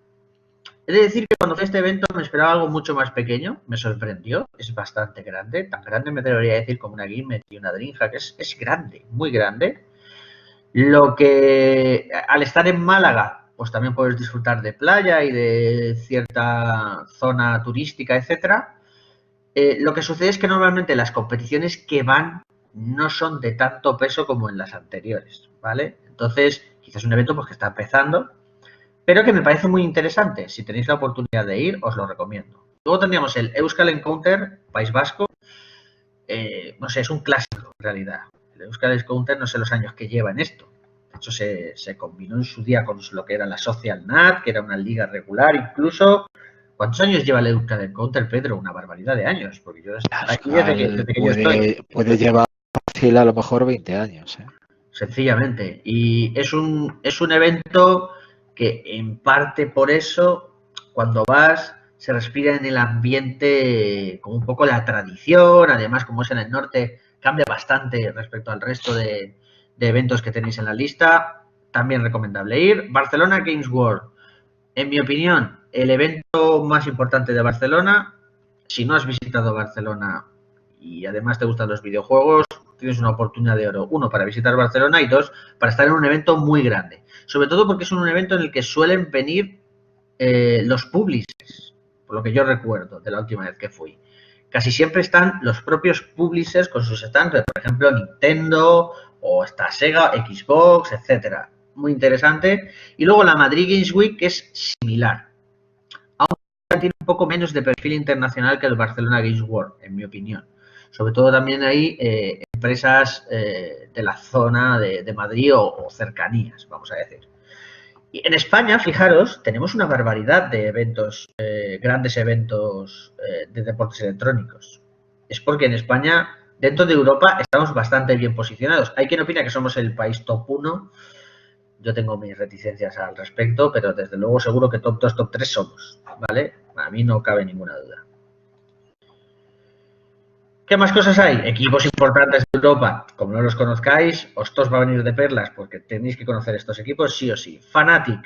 He de decir que cuando fui a este evento me esperaba algo mucho más pequeño, me sorprendió, es bastante grande, tan grande me debería decir como una Gimmet y una DreamHack, es grande, muy grande. Lo que al estar en Málaga, pues también puedes disfrutar de playa y de cierta zona turística, etcétera. Lo que sucede es que normalmente las competiciones que van no son de tanto peso como en las anteriores, ¿vale? Entonces, quizás es un evento pues, que está empezando, pero que me parece muy interesante. Si tenéis la oportunidad de ir, os lo recomiendo. Luego tendríamos el Euskal Encounter País Vasco. No sé, es un clásico en realidad. El Euskal Encounter no sé los años que lleva en esto. De hecho, se combinó en su día con lo que era la Social NAT, que era una liga regular incluso. ¿Cuántos años lleva el Euskal Encounter, Pedro? Una barbaridad de años, porque yo aquí desde que yo estoy. Puede llevar fácil a lo mejor 20 años. Sencillamente. Y es un evento que en parte por eso, cuando vas, se respira en el ambiente como un poco la tradición. Además, como es en el norte, cambia bastante respecto al resto de eventos que tenéis en la lista. También recomendable ir. Barcelona Games World. En mi opinión, el evento más importante de Barcelona. Si no has visitado Barcelona y además te gustan los videojuegos, tienes una oportunidad de oro. Uno, para visitar Barcelona y dos, para estar en un evento muy grande. Sobre todo porque es un evento en el que suelen venir los publishers, por lo que yo recuerdo de la última vez que fui. Casi siempre están los propios publishers con sus stands, por ejemplo, Nintendo o está Sega, Xbox, etcétera. Muy interesante. Y luego la Madrid Games Week, que es similar. Aunque tiene un poco menos de perfil internacional que el Barcelona Games World, en mi opinión. Sobre todo también ahí empresas de la zona de Madrid o cercanías, vamos a decir. Y en España, fijaros, tenemos una barbaridad de eventos, grandes eventos de deportes electrónicos. Es porque en España, dentro de Europa, estamos bastante bien posicionados. Hay quien opina que somos el país top 1. Yo tengo mis reticencias al respecto, pero desde luego seguro que top 2, top 3 somos, ¿vale? A mí no cabe ninguna duda. ¿Qué más cosas hay? Equipos importantes de Europa. Como no los conozcáis, os va a venir de perlas porque tenéis que conocer estos equipos sí o sí. Fnatic,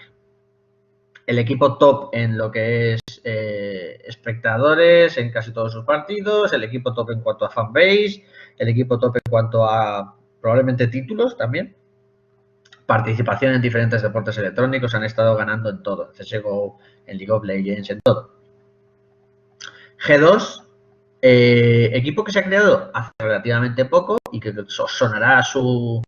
el equipo top en lo que es espectadores en casi todos sus partidos, el equipo top en cuanto a fanbase, el equipo top en cuanto a probablemente títulos también. Participación en diferentes deportes electrónicos, han estado ganando en todo, en CSGO, en League of Legends, en todo. G2, equipo que se ha creado hace relativamente poco y que os sonará su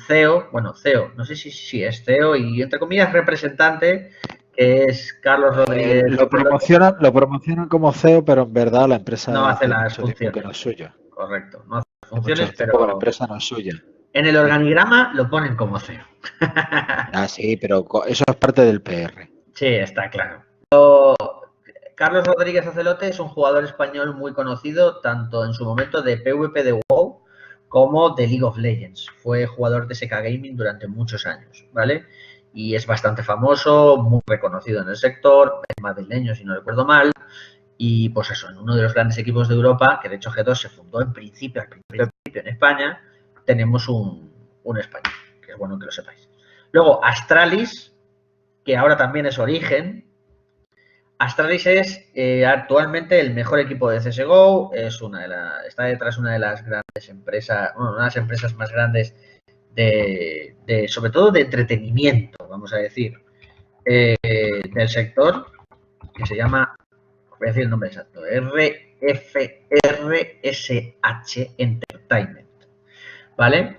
CEO, bueno, CEO, no sé si es CEO y entre comillas representante, que es Carlos Rodríguez. Lo promocionan como CEO, pero en verdad la empresa no hace las mucho tiempo funciones. que no es suya. Correcto, no hace las funciones, Mucho tiempo que la empresa no es suya. En el organigrama lo ponen como CEO. Sí, pero eso es parte del PR. Sí, está claro. Carlos Rodríguez Ocelote es un jugador español muy conocido, tanto en su momento de PvP de WoW como de League of Legends. Fue jugador de SK Gaming durante muchos años, ¿vale? Y es bastante famoso, muy reconocido en el sector, es madrileño si no recuerdo mal, y pues eso, en uno de los grandes equipos de Europa, que de hecho G2 se fundó al principio en España, tenemos un español, que es bueno que lo sepáis. Luego Astralis, que ahora también es Origen. Astralis es actualmente el mejor equipo de CSGO, está detrás de una de las grandes empresas, una de las empresas más grandes sobre todo de entretenimiento, vamos a decir, del sector, que se llama, voy a decir el nombre exacto, RFRSH Entertainment, ¿vale?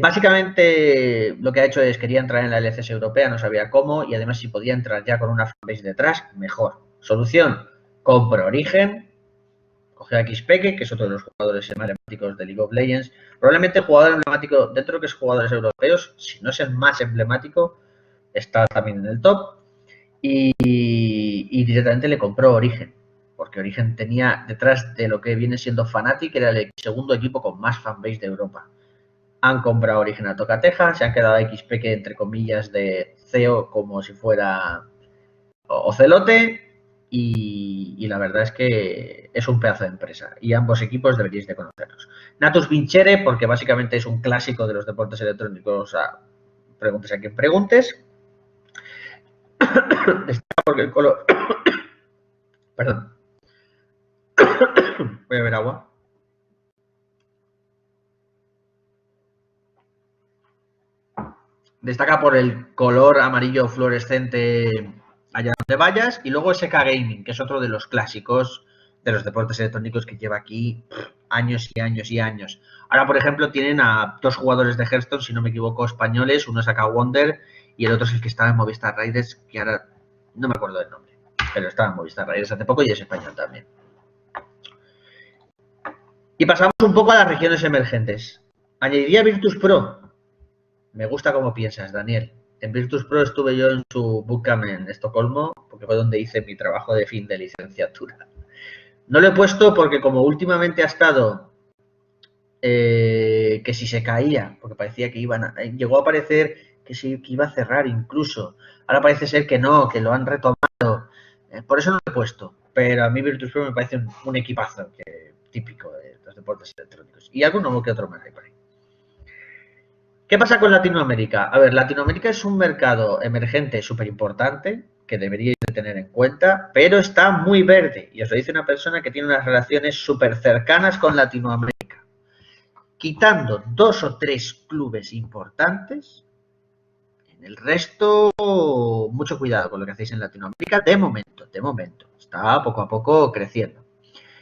Básicamente lo que ha hecho es quería entrar en la LCS europea, no sabía cómo y además si podía entrar ya con una fanbase detrás, mejor. Solución, compro Origen, coge a Xpeke, que es otro de los jugadores emblemáticos de League of Legends, probablemente el jugador emblemático dentro de lo que es jugadores europeos, si no es el más emblemático, está también en el top y directamente le compró Origen, porque Origen tenía detrás de lo que viene siendo Fnatic, que era el segundo equipo con más fanbase de Europa. Han comprado Origen a tocateja, se han quedado XP que entre comillas de CEO como si fuera Ocelote y la verdad es que es un pedazo de empresa y ambos equipos deberíais de conocerlos. Natus Vincere, porque básicamente es un clásico de los deportes electrónicos, preguntes a quien preguntes. Destaca porque el color... Perdón. Voy a beber agua. Destaca por el color amarillo fluorescente allá donde vayas. Y luego SK Gaming, que es otro de los clásicos de los deportes electrónicos que lleva aquí años y años y años. Ahora, por ejemplo, tienen a dos jugadores de Hearthstone, si no me equivoco, españoles. Uno es AK Wonder y el otro es el que estaba en Movistar Raiders, que ahora no me acuerdo del nombre. Pero estaba en Movistar Raiders hace poco y es español también. Y pasamos un poco a las regiones emergentes. Añadiría Virtus Pro. Me gusta cómo piensas, Daniel. En Virtus Pro estuve yo en su bootcamp en Estocolmo, porque fue donde hice mi trabajo de fin de licenciatura. No lo he puesto porque como últimamente ha estado que si se caía, porque parecía que llegó a parecer que iba a cerrar incluso. Ahora parece ser que no, que lo han retomado. Por eso no lo he puesto. Pero a mí Virtus Pro me parece un equipazo típico de los deportes electrónicos. Y alguno que otro más hay por ahí. ¿Qué pasa con Latinoamérica? A ver, Latinoamérica es un mercado emergente súper importante que deberíais de tener en cuenta, pero está muy verde. Y os lo dice una persona que tiene unas relaciones súper cercanas con Latinoamérica. Quitando 2 o 3 clubes importantes, en el resto, mucho cuidado con lo que hacéis en Latinoamérica de momento. Está poco a poco creciendo.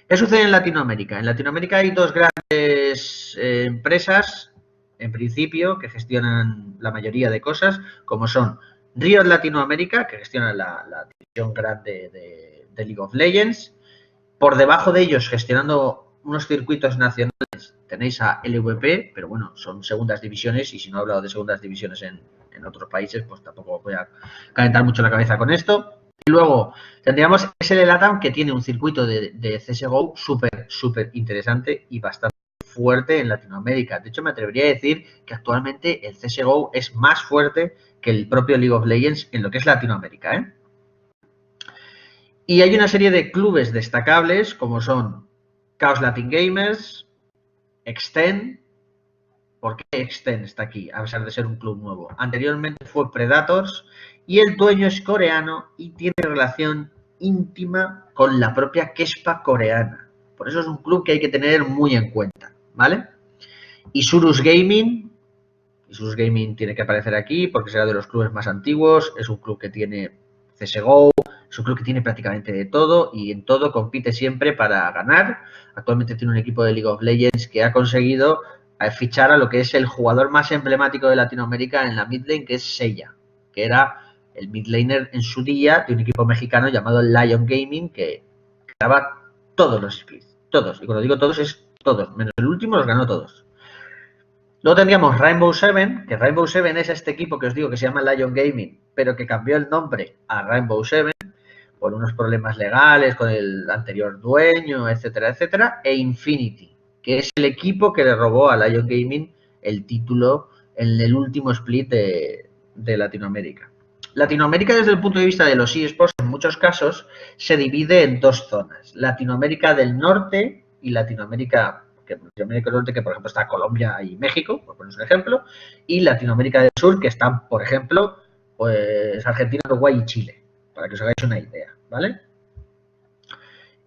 ¿Qué sucede en Latinoamérica? En Latinoamérica hay dos grandes empresas, en principio, que gestionan la mayoría de cosas, como son Riot Latinoamérica, que gestiona la división grande de League of Legends. Por debajo de ellos, gestionando unos circuitos nacionales tenéis a LVP, pero bueno, son segundas divisiones y si no he hablado de segundas divisiones en otros países, pues tampoco voy a calentar mucho la cabeza con esto. Y luego tendríamos SL Latam, que tiene un circuito de CSGO súper interesante y bastante fuerte en Latinoamérica. De hecho, me atrevería a decir que actualmente el CSGO es más fuerte que el propio League of Legends en lo que es Latinoamérica, ¿eh? Y hay una serie de clubes destacables como son Chaos Latin Gamers, Extend. ¿Por qué Extend está aquí, a pesar de ser un club nuevo? Anteriormente fue Predators y el dueño es coreano y tiene relación íntima con la propia Kespa coreana. Por eso es un club que hay que tener muy en cuenta, ¿vale? Isurus Gaming tiene que aparecer aquí porque será de los clubes más antiguos, es un club que tiene CSGO, es un club que tiene prácticamente de todo y en todo compite siempre para ganar. Actualmente tiene un equipo de League of Legends que ha conseguido fichar a lo que es el jugador más emblemático de Latinoamérica en la mid lane, que es Seiya, que era el mid laner en su día de un equipo mexicano llamado Lion Gaming, que ganaba todos los splits, todos. Y cuando digo todos es todos, menos el último los ganó todos. Luego tendríamos Rainbow Seven, que Rainbow Seven es este equipo que os digo que se llama Lion Gaming, pero que cambió el nombre a Rainbow Seven por unos problemas legales con el anterior dueño, etcétera, etcétera, e Infinity, que es el equipo que le robó a Lion Gaming el título en el último split de Latinoamérica. Latinoamérica, desde el punto de vista de los eSports, en muchos casos se divide en dos zonas: Latinoamérica del Norte y Latinoamérica del Norte, que por ejemplo está Colombia y México, por poner un ejemplo, y Latinoamérica del Sur, que están, por ejemplo, pues Argentina, Uruguay y Chile, para que os hagáis una idea, ¿vale?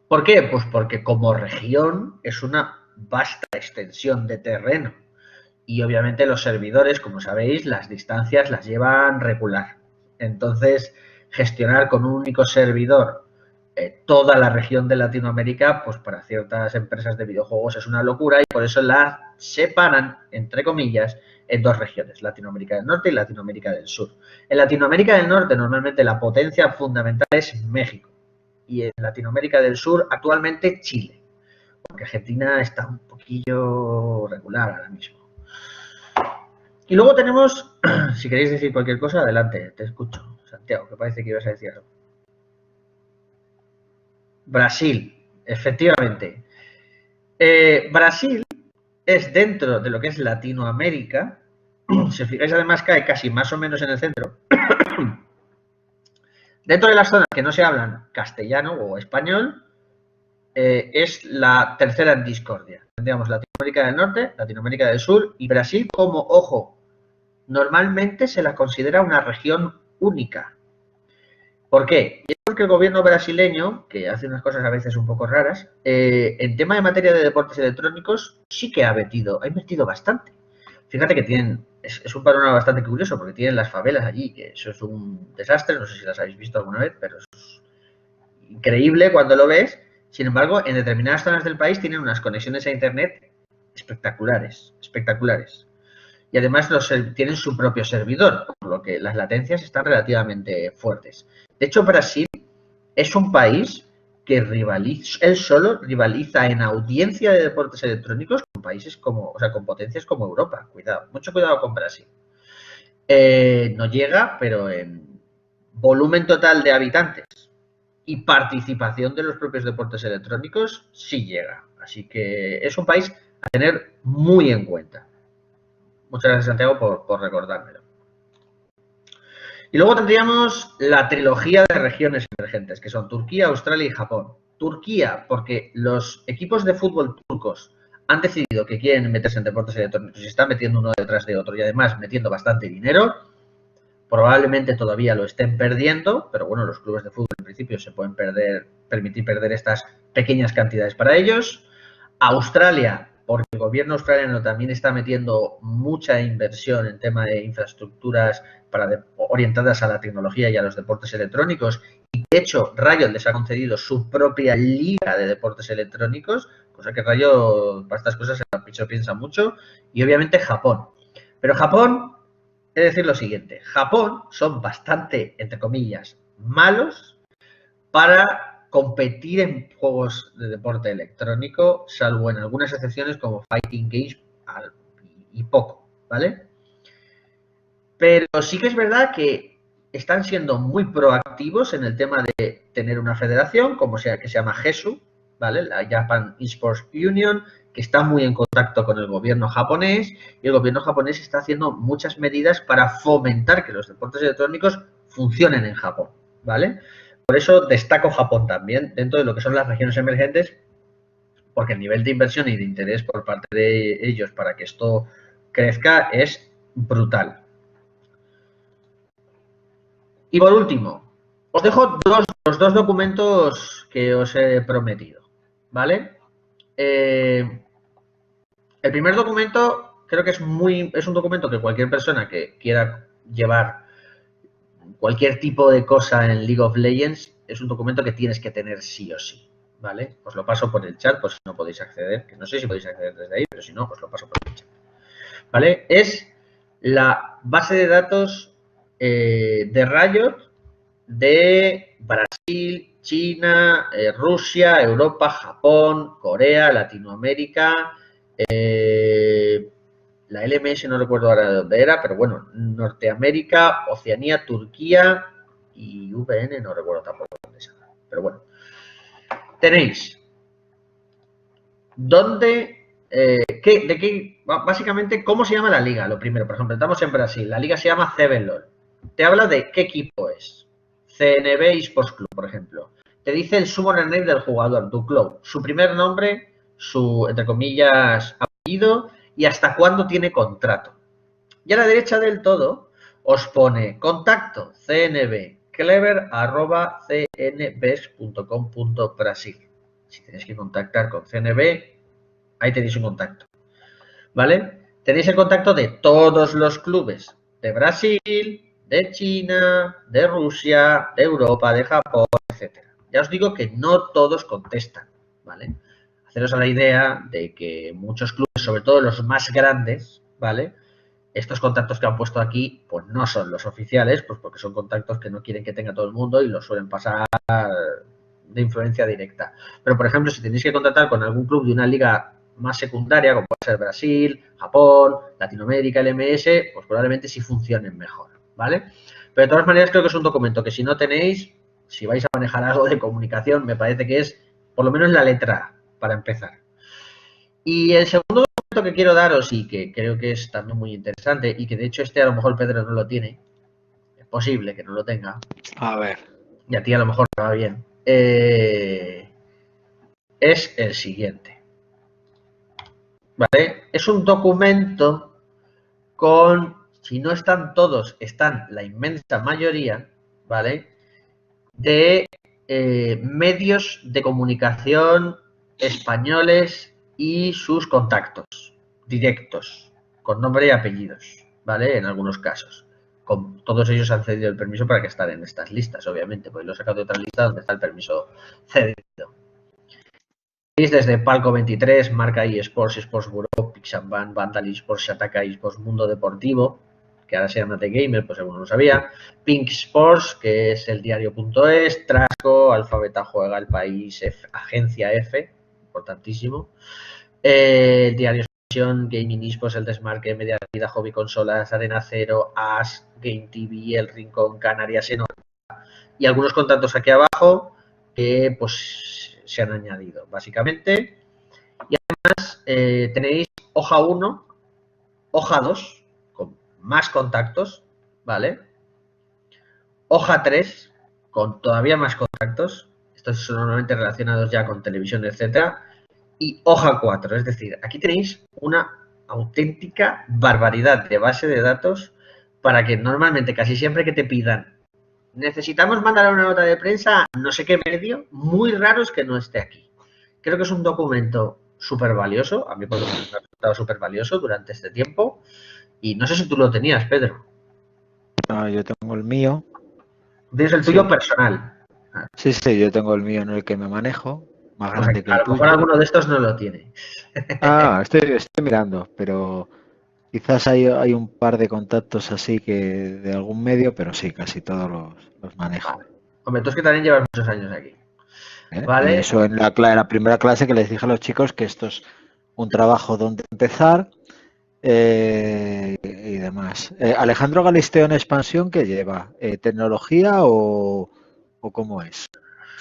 ¿Por qué? Pues porque como región es una vasta extensión de terreno y obviamente los servidores, como sabéis, las distancias las llevan regular. Entonces, gestionar con un único servidor toda la región de Latinoamérica, pues para ciertas empresas de videojuegos es una locura y por eso la separan, entre comillas, en dos regiones, Latinoamérica del Norte y Latinoamérica del Sur. En Latinoamérica del Norte normalmente la potencia fundamental es México y en Latinoamérica del Sur actualmente Chile, porque Argentina está un poquillo regular ahora mismo. Y luego tenemos, si queréis decir cualquier cosa, adelante, te escucho, Santiago, que parece que ibas a decir algo. Brasil, efectivamente. Brasil es dentro de lo que es Latinoamérica. Si os fijáis, además cae casi más o menos en el centro. Dentro de las zonas que no se hablan castellano o español, es la tercera en discordia. Tendríamos Latinoamérica del Norte, Latinoamérica del Sur y Brasil como, ojo, normalmente se la considera una región única. ¿Por qué? Es porque el gobierno brasileño, que hace unas cosas a veces un poco raras, en tema de materia de deportes electrónicos sí que ha invertido bastante. Fíjate que es un panorama bastante curioso porque tienen las favelas allí, que eso es un desastre, no sé si las habéis visto alguna vez, pero es increíble cuando lo ves. Sin embargo, en determinadas zonas del país tienen unas conexiones a internet espectaculares. Y además tienen su propio servidor, por lo que las latencias están relativamente fuertes. De hecho, Brasil es un país que él solo rivaliza en audiencia de deportes electrónicos con países con potencias como Europa. Cuidado, mucho cuidado con Brasil. No llega, pero en volumen total de habitantes y participación de los propios deportes electrónicos sí llega. Así que es un país a tener muy en cuenta. Muchas gracias, Santiago, por recordármelo. Y luego tendríamos la trilogía de regiones emergentes, que son Turquía, Australia y Japón. Turquía, porque los equipos de fútbol turcos han decidido que quieren meterse en deportes electrónicos y se están metiendo uno detrás de otro y además metiendo bastante dinero. Probablemente todavía lo estén perdiendo, pero bueno, los clubes de fútbol en principio se pueden permitir perder estas pequeñas cantidades para ellos. Australia, porque el gobierno australiano también está metiendo mucha inversión en tema de infraestructuras orientadas a la tecnología y a los deportes electrónicos. Y de hecho, Riot les ha concedido su propia liga de deportes electrónicos, cosa que Riot para estas cosas se piensa mucho. Y obviamente Japón. Pero Japón, es decir lo siguiente, Japón son bastante, entre comillas, malos para competir en juegos de deporte electrónico, salvo en algunas excepciones como Fighting Games y poco, ¿vale? Pero sí que es verdad que están siendo muy proactivos en el tema de tener una federación, como sea que se llama GESU, ¿vale? La Japan Esports Union, que está muy en contacto con el gobierno japonés, y el gobierno japonés está haciendo muchas medidas para fomentar que los deportes electrónicos funcionen en Japón, ¿vale? Por eso destaco Japón también dentro de lo que son las regiones emergentes, porque el nivel de inversión y de interés por parte de ellos para que esto crezca es brutal. Y por último, os dejo los dos documentos que os he prometido, ¿vale? El primer documento creo que es un documento que cualquier persona que quiera llevar cualquier tipo de cosa en League of Legends es un documento que tienes que tener sí o sí, ¿vale? Os lo paso por el chat por si no podéis acceder, que no sé si podéis acceder desde ahí, pero si no, os lo paso por el chat, ¿vale? Es la base de datos de Riot de Brasil, China, Rusia, Europa, Japón, Corea, Latinoamérica, la LMS no recuerdo ahora de dónde era, pero bueno, Norteamérica, Oceanía, Turquía y VN no recuerdo tampoco dónde es. Pero bueno, tenéis básicamente, ¿cómo se llama la liga? Lo primero, por ejemplo, estamos en Brasil, la liga se llama CBLOL. Te habla de qué equipo es. CNB Esports Club, por ejemplo. Te dice el summoner name del jugador, Duclaw, su primer nombre, su, entre comillas, apellido y hasta cuándo tiene contrato. Y a la derecha del todo os pone contacto cnb.clever@cnbes.com.brasil. Si tenéis que contactar con CNB, ahí tenéis un contacto, ¿vale? Tenéis el contacto de todos los clubes de Brasil, de China, de Rusia, de Europa, de Japón, etcétera. Ya os digo que no todos contestan, ¿vale? Haceros a la idea de que muchos clubes, sobre todo los más grandes, ¿vale? Estos contactos que han puesto aquí, pues no son los oficiales, pues porque son contactos que no quieren que tenga todo el mundo y los suelen pasar de influencia directa. Pero, por ejemplo, si tenéis que contactar con algún club de una liga más secundaria, como puede ser Brasil, Japón, Latinoamérica, LMS, pues probablemente sí funcionen mejor, ¿vale? Pero de todas maneras creo que es un documento que si no tenéis, si vais a manejar algo de comunicación, me parece que es por lo menos la letra A, para empezar. Y el segundo documento que quiero daros y que creo que es también muy interesante y que de hecho a lo mejor Pedro no lo tiene, es posible que no lo tenga. A ver. Y a ti a lo mejor te va bien. Es el siguiente. ¿Vale? Es un documento con, si no están todos, están la inmensa mayoría, ¿vale? De medios de comunicación españoles y sus contactos directos, con nombre y apellidos, ¿vale? En algunos casos. Con todos ellos han cedido el permiso para que estén en estas listas, obviamente, porque lo he sacado de otra lista donde está el permiso cedido. Desde Palco 23, Marca eSports, Sports Bureau, Pixaban, Vandal eSports, Shataka eSports, Mundo Deportivo, que ahora se llama The Gamer, pues alguno lo sabía, Pink Sports, que es el diario.es, Trasco, Alfabeta Juega, El País, Agencia F, importantísimo, Diario Expansión, Gaming eSports, El Desmarque, Media Vida, Hobby Consolas, Arena Cero, AS, Game TV, El Rincón, Canarias, y algunos contactos aquí abajo que pues se han añadido básicamente. Y además tenéis hoja 1, hoja 2 con más contactos, ¿vale? Hoja 3 con todavía más contactos, estos son normalmente relacionados ya con televisión, etcétera, y hoja 4, es decir, aquí tenéis una auténtica barbaridad de base de datos para que normalmente casi siempre que te pidan necesitamos mandar una nota de prensa a no sé qué medio, muy raro es que no esté aquí. Creo que es un documento súper valioso, a mí por lo menos me ha resultado súper valioso durante este tiempo, y no sé si tú lo tenías, Pedro. No, yo tengo el mío. Tienes el tuyo personal. Sí, yo tengo el mío en el que me manejo, más grande que el tuyo. A lo mejor alguno de estos no lo tiene. Estoy mirando, pero quizás hay un par de contactos así que de algún medio, pero sí, casi todos los manejo. Hombre, tú es que también llevas muchos años aquí. ¿vale? Y eso en la primera clase que les dije a los chicos que esto es un trabajo donde empezar y demás. Alejandro Galisteo en expansión, ¿qué lleva? ¿Tecnología o cómo es?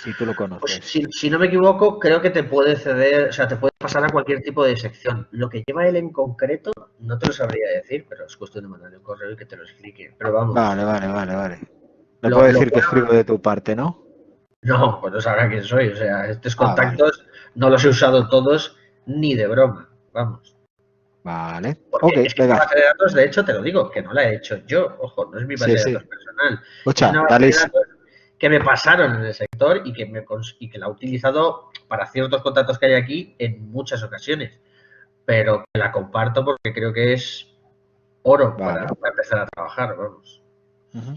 Si tú lo Pues conoces. si no me equivoco, creo que te puede ceder, o sea, te puede pasar a cualquier tipo de sección. Lo que lleva él en concreto, no te lo sabría decir, pero es cuestión de mandarle un correo y que te lo explique. Pero vamos, Vale. Me lo, puedo lo decir que bueno, escribo de tu parte, ¿no? no, pues no sabrá quién soy. O sea, estos Vale. contactos no los he usado todos ni de broma, vamos. Vale. Ok, Porque es que esta venga. base de datos, de hecho, te lo digo, que no la he hecho yo. Ojo, no es mi base Sí, de sí. datos personal. Es Escucha, una base dale. de datos que me pasaron en el sector y que la he utilizado para ciertos contactos que hay aquí en muchas ocasiones. Pero que la comparto porque creo que es oro Vale. para empezar a trabajar, vamos. Ujú.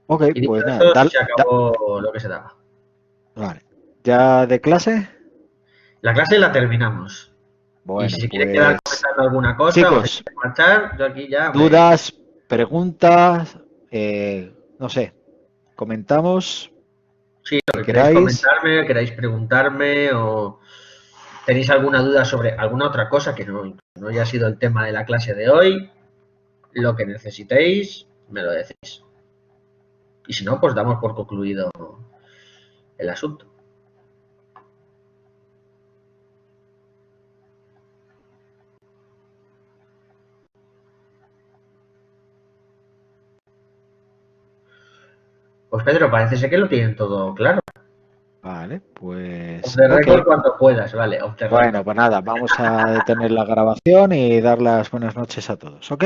Ok, Y dicho pues nada, esto, se acabó lo que se daba. vale. ¿Ya de clase? La clase la terminamos. Y si Bueno, se quiere quedar pues comentando alguna cosa o se chicos, quiere marchar, yo aquí ya me... dudas, preguntas, no sé, comentamos Sí, lo que que queráis queráis. comentarme, queráis preguntarme o tenéis alguna duda sobre alguna otra cosa que no haya sido el tema de la clase de hoy, lo que necesitéis, me lo decís. Y si no, pues damos por concluido el asunto. Pues Pedro, parece ser que lo tienen todo claro. Vale, Off pues the ok. record cuando puedas, vale, off the Bueno, record. pues nada, vamos a detener la grabación y dar las buenas noches a todos, ¿ok?